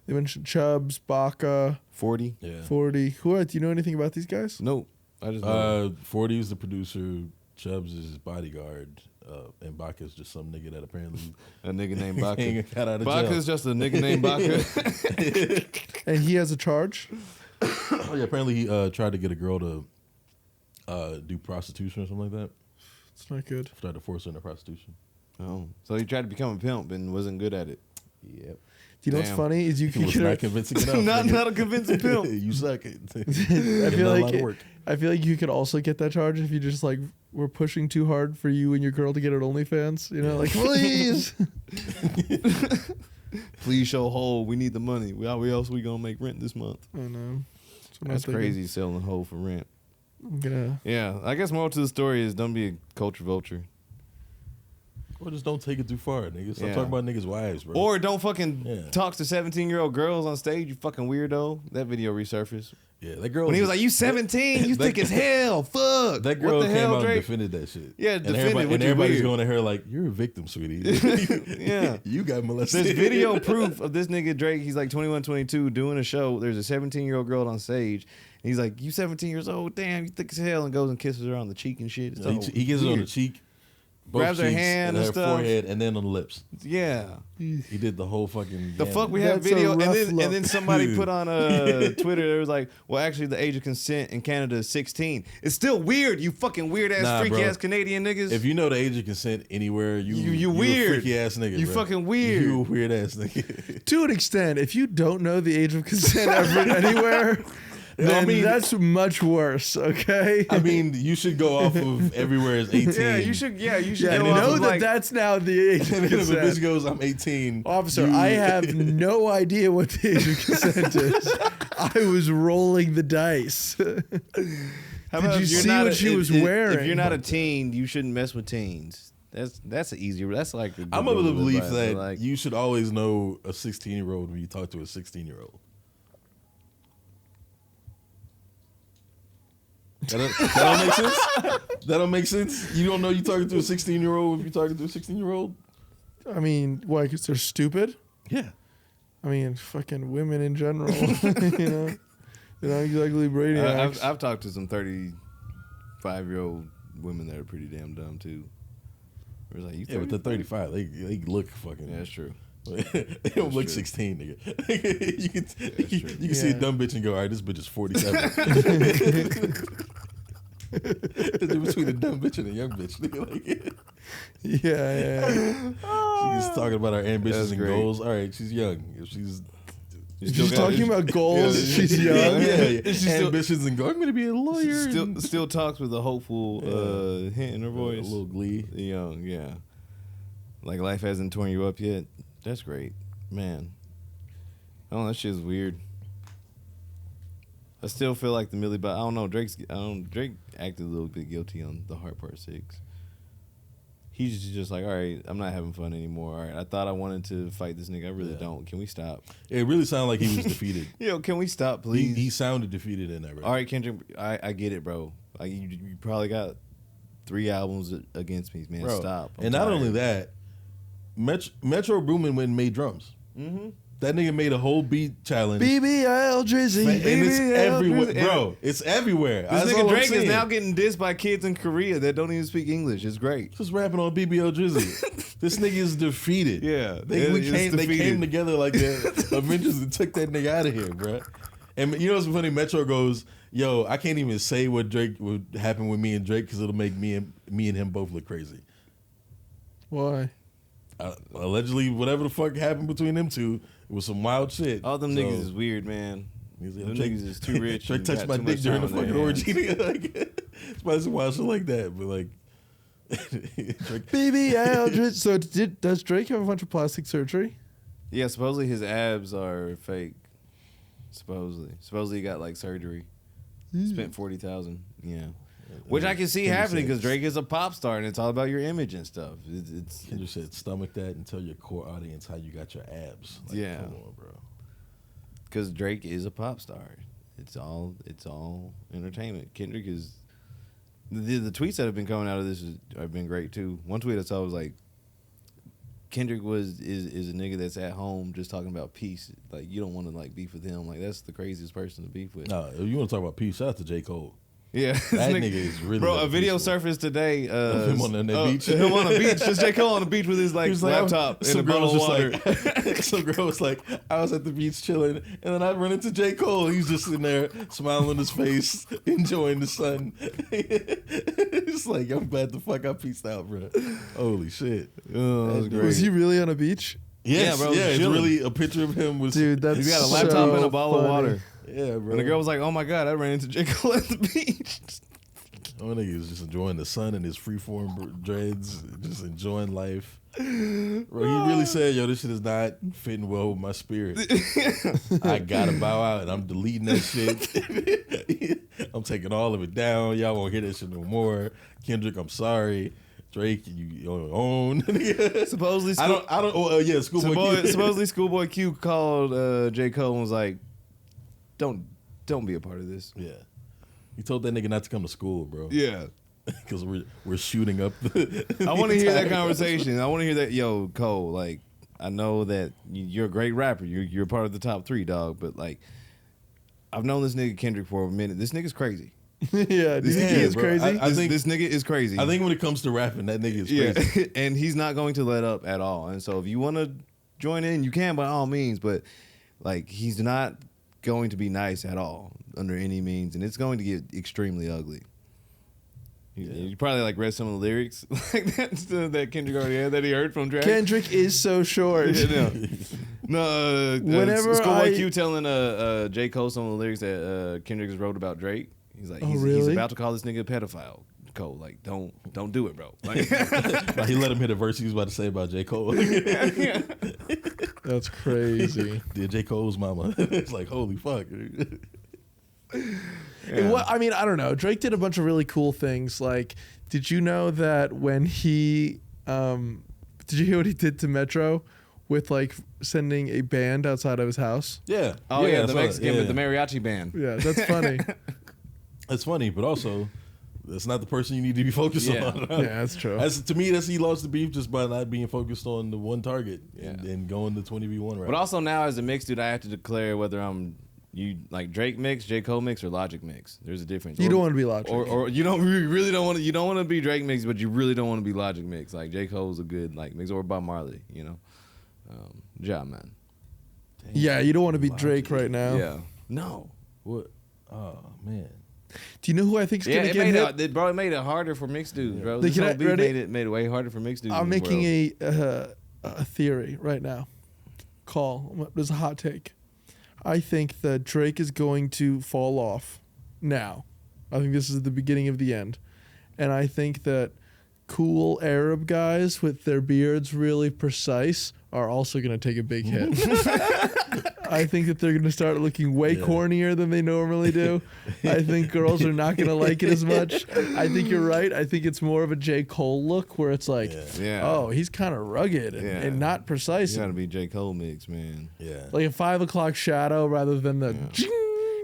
they mentioned Chubbs, Baca, 40. Yeah. 40. Do you know anything about these guys? Nope. I just know. 40 is the producer. Chubbs is his bodyguard. And Baca's just some nigga that apparently A nigga named Baca. got out of Baca's jail. just a nigga named Baca. And he has a charge. Oh, yeah, apparently he tried to get a girl to Do prostitution or something like that. It's not good. Tried to force her into prostitution. Oh, so he tried to become a pimp and wasn't good at it. Yep. Do you know what's funny is you He can was get not convincing enough. not a convincing pimp. You suck. I feel like you could also get that charge if you just like were pushing too hard for you and your girl to get an OnlyFans. You know, like please, please show Hole. We need the money. How else we gonna make rent this month? I know. That's crazy selling Hole for rent. I'm gonna. Yeah, I guess moral to the story is don't be a culture vulture. Or just don't take it too far, nigga. Stop talking about niggas' wives, bro. Or don't fucking talk to 17-year-old girls on stage, you fucking weirdo. That video resurfaced. Yeah, that girl. When he was like, you 17, you thick as hell, fuck. That girl what the came hell, out Drake? and defended that shit. Yeah, defended and everybody's going at her like, you're a victim, sweetie. Yeah. You got molested. There's video proof of this nigga Drake. He's like 21, 22, doing a show. There's a 17-year-old girl on stage. And he's like, you 17 years old, damn, you thick as hell, and goes and kisses her on the cheek and shit. He kisses her on the cheek. Grabs her hand and her stuff. forehead, and then on the lips. Yeah. He did the whole fucking. The fuck we have That's video, a and rough then somebody put on Twitter. It was like, well, actually, the age of consent in Canada is 16. It's still weird. You fucking weird ass, freaky ass Canadian niggas. If you know the age of consent anywhere, you weird, a freaky ass nigga. You bro. fucking weird. You a weird ass nigga. To an extent, if you don't know the age of consent anywhere. Then that's much worse, okay? I mean, you should go off of everywhere is 18. Yeah, you should. Yeah, you should. Yeah, go off know of that like, that's now the age of And if a consent. bitch goes, I'm 18. Officer, I have no idea what the age of consent is. I was rolling the dice. How Did about you if you're see not what she was wearing? If you're not a teen, you shouldn't mess with teens. That's an easier. That's like a good I'm of rule the of belief advice, that but like, you should always know a 16-year-old when you talk to a 16-year-old. That don't make sense? That don't make sense? You don't know you talking to a 16-year-old if you're talking to a 16-year-old? I mean, why? Because they're stupid? Yeah. I mean, fucking women in general. You know? They're not exactly brainiacs. I've talked to some 35-year-old women that are pretty damn dumb too. It was like, Yeah, but they're 35. They look fucking. Yeah, that's true. They don't look 16, nigga. you can see a dumb bitch and go, all right, this bitch is 47. It's between a dumb bitch and a young bitch, nigga. Like, yeah. she's talking about her ambitions That's and great. goals. All right, she's young. If she's She's talking about goals. Yeah. She's young. yeah. She's still- ambitions and goals. I'm gonna be a lawyer. Still talks with a hopeful hint in her voice. A little glee. Young, yeah. Like life hasn't torn you up yet. That's great, man. Oh, that shit's weird. I still feel like the Millie Bob. I don't know. Drake acted a little bit guilty on the Heart Part 6. He's just like, all right, I'm not having fun anymore. All right, I thought I wanted to fight this nigga. I really don't. Can we stop? It really sounded like he was defeated. Yo, can we stop, please? He sounded defeated in that. Right? All right, Kendrick, I get it, bro. Like you probably got 3 albums against me, man. Bro, Stop. I'm and not tired. only that, Metro Boomin went and made drums. Mm-hmm. That nigga made a whole beat challenge. BBL Drizzy. and it's BBL everywhere, Drizzy. bro. It's everywhere. This That's nigga all I'm Drake is saying. now getting dissed by kids in Korea that don't even speak English. It's great. Just rapping on BBL Drizzy. This nigga is defeated. Yeah, they it's came defeated. together like the Avengers and took that nigga out of here, bro. And you know what's funny? Metro goes, "Yo, I can't even say what would happen with me and Drake because it'll make me and him both look crazy." Why? Allegedly, whatever the fuck happened between them two, it was some wild shit. All them So, niggas is weird, man. he's Them Drake- niggas is too rich. Drake and touched got my too dick much during the time on fucking their orgy. hands. Nigga. Like, it's probably some wild shit like that, but like, Drake, BBL Drizzy. So does Drake have a bunch of plastic surgery? Yeah, supposedly his abs are fake. Supposedly he got like surgery. Spent 40,000. Yeah. Which I can see Kendrick happening because said- Drake is a pop star and it's all about your image and stuff. It's Kendrick said, "Stomach that and tell your core audience how you got your abs." Like, Yeah. come on, bro. because Drake is a pop star. It's all entertainment. Kendrick is the tweets that have been coming out of this have been great too. One tweet I saw was like, Kendrick is a nigga that's at home just talking about peace. Like you don't want to like beef with him. Like that's the craziest person to beef with. No, if you want to talk about peace, shout out to J. Cole. Yeah, That nigga is really bro. like A video peaceful. surfaced today. Of him on the beach. Him on the beach. Just J. Cole on the beach with his like laptop and a bottle of water. Like, some girl was like, I was at the beach chilling, and then I run into J. Cole. He's just sitting there, smiling on his face, enjoying the sun. It's like, I'm glad the fuck I peaced out, bro. Holy shit. Oh, that was great. Was he really on a beach? Yes, Yeah, bro, yeah, it's chilling. really a picture of him with Dude, that's He's got a so laptop and a bottle of funny. water. yeah, bro. And the girl was like, "Oh my god, I ran into J. Cole at the beach." Oh, nigga is just enjoying the sun and his freeform dreads, just enjoying life. Bro, he really said, yo, this shit is not fitting well with my spirit. I gotta bow out and I'm deleting that shit. I'm taking all of it down. Y'all won't hear that shit no more. Kendrick, I'm sorry. Drake, you on your own. Supposedly, Schoolboy Q. Schoolboy Q called J. Cole and was like, "Don't be a part of this." Yeah. He told that nigga not to come to school, bro. Yeah. Because we're shooting up the I want to hear that conversation. I want to hear that. Yo, Cole, like, I know that you're a great rapper. You're part of the top 3, dog. But like, I've known this nigga Kendrick for a minute. This nigga's crazy. Yeah, do you think he is bro. crazy? I think this nigga is crazy. I think when it comes to rapping, that nigga is crazy. Yeah, and he's not going to let up at all. And so if you want to join in, you can by all means. But like, he's not going to be nice at all under any means, and it's going to get extremely ugly. You probably like read some of the lyrics like that Kendrick already had that he heard from Drake. Kendrick is so short. Whenever Schoolboy Q telling J. Cole some of the lyrics that Kendrick has wrote about Drake, he's like, he's really? about to call this nigga a pedophile. Cole, like, don't do it, bro. Like, Like, he let him hit a verse he was about to say about J. Cole. That's crazy. Dear J. Cole's mama. It's like, holy fuck. And what, I mean, I don't know. Drake did a bunch of really cool things. Like, did you know that when he, did you hear what he did to Metro with like sending a band outside of his house? Yeah. oh yeah, I the saw Mexican, that. the mariachi band. Yeah, that's funny. That's funny, but also, that's not the person you need to be focused Yeah. on. Yeah, that's true. To me, he lost the beef just by not being focused on the one target and going the 20v1 route. But also now as a mixed dude, I have to declare whether I'm like Drake mix, J. Cole mix, or Logic mix. There's a difference. You don't want to be Logic. or you don't really don't want to. You don't want to be Drake mix, but you really don't want to be Logic mix. Like J. Cole's a good like mix, or Bob Marley. You know, job man. Damn. Yeah, you don't want to be Logic. Drake right now. Yeah. No. What? Oh, man. Do you know who I think's Yeah, gonna it get made hit? it made it harder for mixed dudes, bro. They This can- whole beef ready? made it way harder for mixed dudes. I'm in the making world. a theory right now. Call. There's a hot take. I think that Drake is going to fall off now. I think this is the beginning of the end. And I think that cool Arab guys with their beards really precise are also going to take a big hit. I think that they're going to start looking way cornier than they normally do. I think girls are not going to like it as much. I think you're right. I think it's more of a J. Cole look where it's like, Yeah. oh, he's kind of rugged and not precise. You gotta be J. Cole mix, man. Yeah. Like a 5 o'clock shadow rather than the.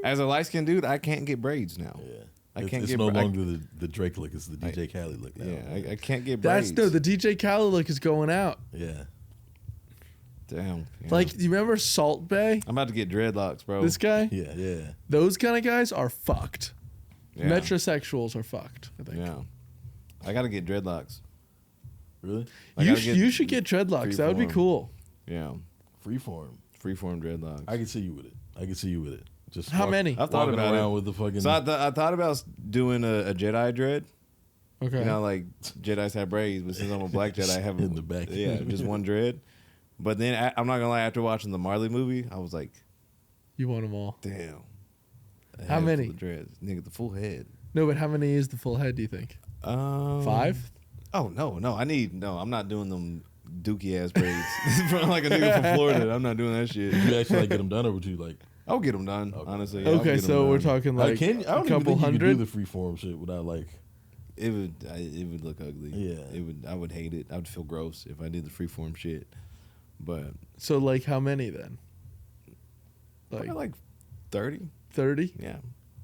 As a light skinned dude, I can't get braids now. Yeah. I can't it's get no bra- I- longer the Drake look. It's the DJ Khaled look now. Yeah, I can't get That's braids. no, the DJ Khaled look is going out. Yeah. Damn. yeah. Like, do you remember Salt Bay? I'm about to get dreadlocks, bro. This guy? Yeah. Yeah. Those kind of guys are fucked. Yeah. Metrosexuals are fucked, I think. Yeah. I gotta get dreadlocks. Really? I You, gotta get you should get dreadlocks. That would be freeform. cool. Yeah. Freeform. Freeform dreadlocks. I can see you with it. I can see you with it. Just How many? I've thought walking about around it. with the fucking. So I thought about doing a Jedi dread. Okay. You know, like Jedis have braids, but since I'm a black Jedi, I have In the back. Yeah, just one dread. But then I'm not gonna lie. After watching the Marley movie, I was like, You want them all. damn. A How head many? full of dreads. Nigga, the full head. No, but how many is the full head, do you think? 5? Oh no. I'm not doing them dookie ass braids from like a nigga from Florida. I'm not doing that shit. Would you actually like get them done, or would you like? I'll get them done. Honestly. I'll Okay, get 'em so we're done. talking like I don't a even couple think hundred. you could do the freeform shit without like. It would look ugly. Yeah. I would hate it. I would feel gross if I did the freeform shit. But So, like, how many then? probably Like like 30. 30? Yeah.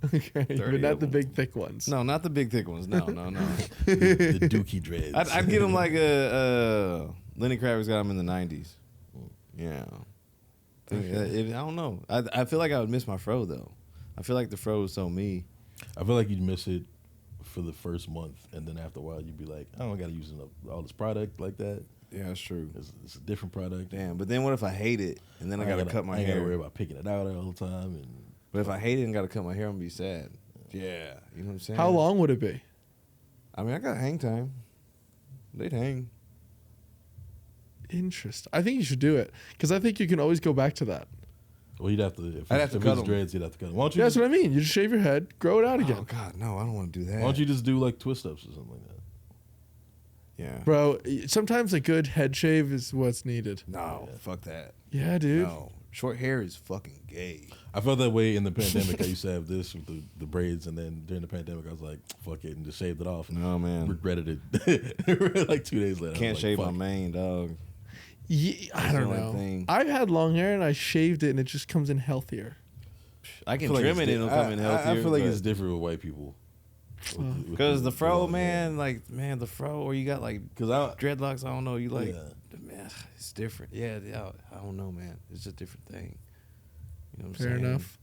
Okay, but 30 not of the them. big, thick ones. No, not the big thick ones. No. the dookie dreads. I'd get them like Lenny Kravitz got them in the 90s. Yeah. I don't know. I feel like I would miss my fro though. I feel like the fro is so me. I feel like you'd miss it for the first month, and then after a while, you'd be like, I don't got to use all this product like that. Yeah, that's true. It's a different product. Damn, but then what if I hate it and then I gotta cut my I ain't hair? gotta worry about picking it out all the time. And But if I hate it and gotta cut my hair, I'm gonna be sad. Yeah, you know what I'm saying? How long would it be? I mean, I got hang time. They'd hang. Interest. I think you should do it because I think you can always go back to that. well, you'd have to. If I'd it's, have to if cut it's 'em. dreads, you'd have to cut them. Why don't you? That's what I mean. You just shave your head, grow it out Oh again, God, no, I don't want to do that. Why don't you just do like twist ups or something like that? Yeah. bro. Sometimes a good head shave is what's needed. No, Yeah. fuck that. Yeah, dude. No, short hair is fucking gay. I felt that way in the pandemic. I used to have this with the braids, and then during the pandemic, I was like, "Fuck it," and just shaved it off. And No man, regretted it. Like 2 days later, I can't was like, shave fuck. my mane, dog. Yeah, I That's the don't only know. thing. I've had long hair and I shaved it and it just comes in healthier. I I can feel like trim it's it and it'll come in healthier. I feel like it's different with white people. because the fro, man, like the fro, or you got like Because I dreadlocks. I don't know. You like, Yeah. man, it's different. Yeah, I don't know, man. It's a different thing. You know what I'm Fair saying? enough.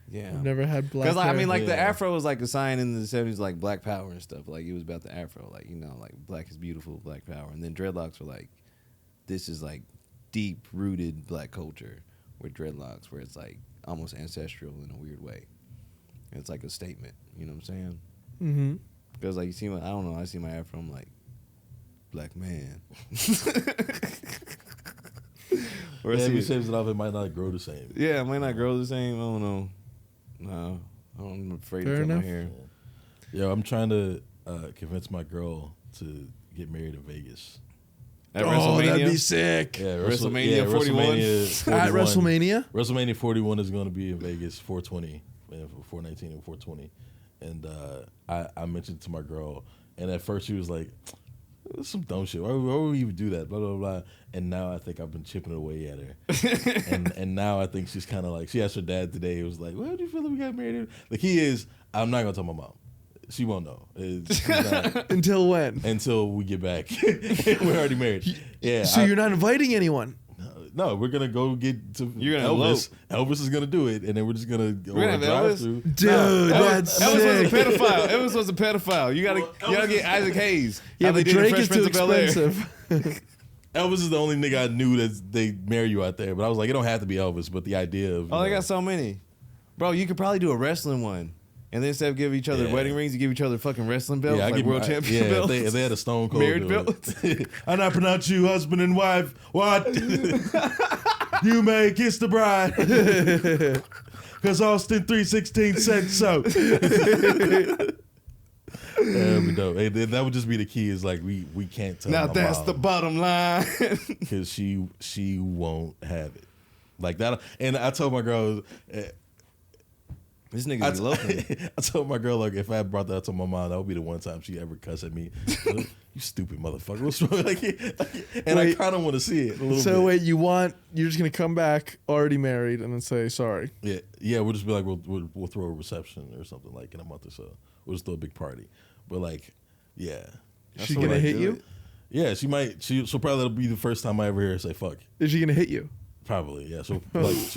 Yeah. I've never had black Because hair. I mean, like the Yeah. afro was like a sign in the '70s, like Black Power and stuff. Like it was about the afro, like like black is beautiful, Black Power. And then dreadlocks were like, this is like deep rooted black culture, with dreadlocks, where it's like almost ancestral in a weird way. And it's like a statement. You know what I'm saying? Mm-hmm. Because like you see, I don't know. I see my afro, I'm like, black man. Or I yeah, if see you it- shaves it off, it might not grow the same. yeah, it might not grow the same. I don't know. No, I'm afraid Fair to cut enough. my hair. Yo, I'm trying to convince my girl to get married in Vegas. At Oh, that'd be WrestleMania? sick. Yeah, WrestleMania 41? At WrestleMania? WrestleMania 41 is going to be in Vegas, 420, 419 and 420. And I mentioned it to my girl, and at first she was like, "That's some dumb shit. Why would we even do that?" Blah blah blah. And now I think I've been chipping away at her, and now I think she's kind of like, she asked her dad today. It was like, "Well, how do you feel that we got married?" Like he is. I'm not gonna tell my mom. She won't know. She's not- Until when? until we get back. We're already married. Yeah. So you're not inviting anyone? No, we're gonna go get to You're gonna Elvis. Elvis is gonna do it, and then we're just gonna go We're on a gonna have drive Elvis? through. Dude, that's Elvis was a sick. pedophile. Elvis was a pedophile. You gotta get Isaac Hayes. Yeah, How they but did in Drake Fresh is too Prince of Bel-Air. expensive. Elvis is the only nigga I knew that they marry you out there, but I was like, it don't have to be Elvis, but the idea of Oh, they got so many, bro. You could probably do a wrestling one, and then instead of giving each other Yeah. wedding rings, you give each other fucking wrestling belts, I like give- world I- champion yeah, belts. if they had a Stone Cold Married do it. belts. I not pronounce you husband and wife. What? You may kiss the bride. Because Austin 3:16 said so. That'd be dope. Hey, that would just be the key. Is like we can't tell. Now my that's mom. the bottom line. Because she won't have it like that. And I told my girl, This nigga be loafing. I told my girl, like, if I brought that up to my mom, that would be the one time she ever cuss at me. You stupid motherfucker. What's wrong? And I Wait. kind of want to see it a little So bit. wait, you're just gonna come back already married and then say sorry? Yeah, we'll just be like, we'll throw a reception or something like in a month or so. We'll just throw a big party. But like, yeah. She what gonna I hit do you? it. Yeah, she might. She'll probably that'll be the first time I ever hear her say fuck. Is she gonna hit you? Probably, yeah. She'll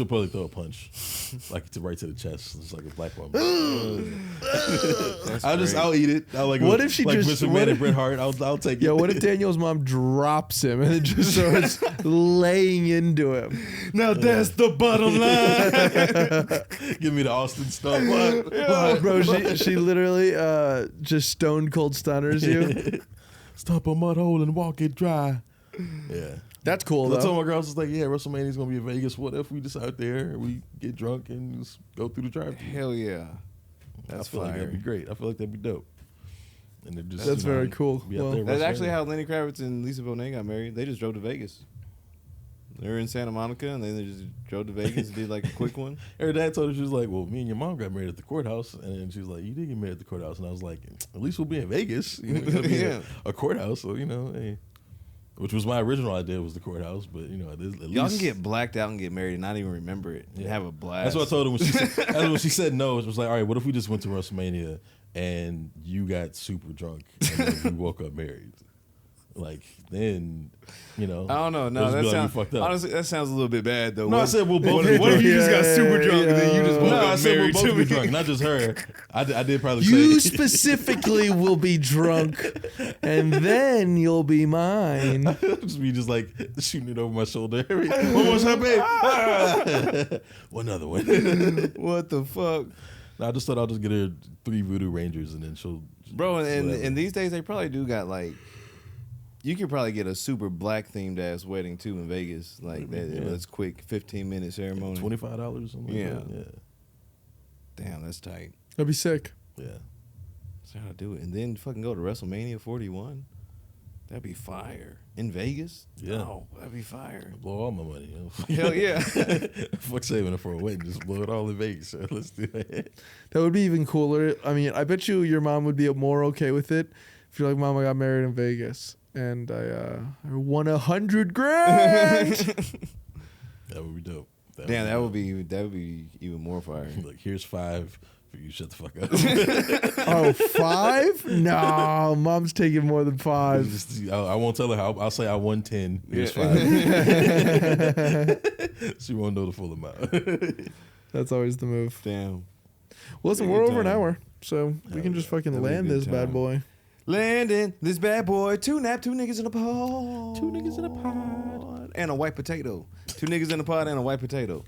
probably throw a punch, like right to the chest, just like a black woman. I'll eat it. I'll like. What if she like just- Mr. what Man if- and Bret Hart? I'll take it. Yeah. What if Daniel's mom drops him and it just starts laying into him? Now that's the bottom line. Give me the Austin stuff. What? Bro, she literally just stone cold stunners you. Stomp a mud hole and walk it dry. Yeah. That's cool I told though. my girls, it's like, yeah, WrestleMania's gonna be in Vegas. What if we just out there and we get drunk and just go through the drive-thru? Hell yeah, I that's feel like that'd be fire. great. I feel like that'd be dope. And they're just, That's very cool. be out Well, there That's WrestleMania. actually how Lenny Kravitz and Lisa Bonet got married. They just drove to Vegas. They were in Santa Monica, and then they just drove to Vegas and did like a quick one. Her dad told her, she was like, well, me and your mom got married at the courthouse. And then she was like, you did get married at the courthouse. And I was like, at least we'll be in Vegas. You know, we're gonna be Yeah. in a courthouse. So, you know, hey. Which was my original idea, was the courthouse. But, you know, at least. Y'all can get blacked out and get married and not even remember it and Yeah. have a blast. That's what I told her when she said, that's when she said no. It was like, all right, what if we just went to WrestleMania and you got super drunk and then we woke up married? Like then, you know. I don't know. No, it'll just that be like, sounds we fucked up. honestly that sounds a little bit bad though. No, I said we'll both. What if you just got Yeah, super drunk and then you just woke No, I up said we'll married both to be me? drunk, not just her. I did probably You say. specifically will be drunk, and then you'll be mine. Just be just like shooting it over my shoulder. One more shot, babe. One other one. What the fuck, No, I just thought I'll just get her 3 Voodoo Rangers and then she'll. bro? And whatever. these days they probably do got like. You could probably get a super black themed ass wedding too in Vegas, like that. Yeah. That's quick, 15-minute ceremony. $25 or something. Yeah. Like that. Yeah. Damn, that's tight. That'd be sick. Yeah. That's how to do it, and then fucking go to WrestleMania 41. That'd be fire in Vegas. Yeah. Oh, that'd be fire. Blow all my money. You know? Hell yeah. Fuck saving it for a wedding. Just blow it all in Vegas. So let's do it. That would be even cooler. I mean, I bet you your mom would be more okay with it if you're like, Mom, I got married in Vegas and I won $100,000. That would be dope. Damn, that would be even more fire. Like, here's 5 for you. Shut the fuck up. Oh, 5? No, Mom's taking more than 5. I won't tell her how. I'll say I won 10. Here's 5. She won't know the full amount. That's always the move. Damn. Well, listen, Pretty we're good over an time. hour, so we can just fucking That'd be a land good this bad time. boy. Landing this bad boy, 2 niggas in a pod. 2 niggas in a pod. And a white potato. 2 niggas in a pod and a white potato.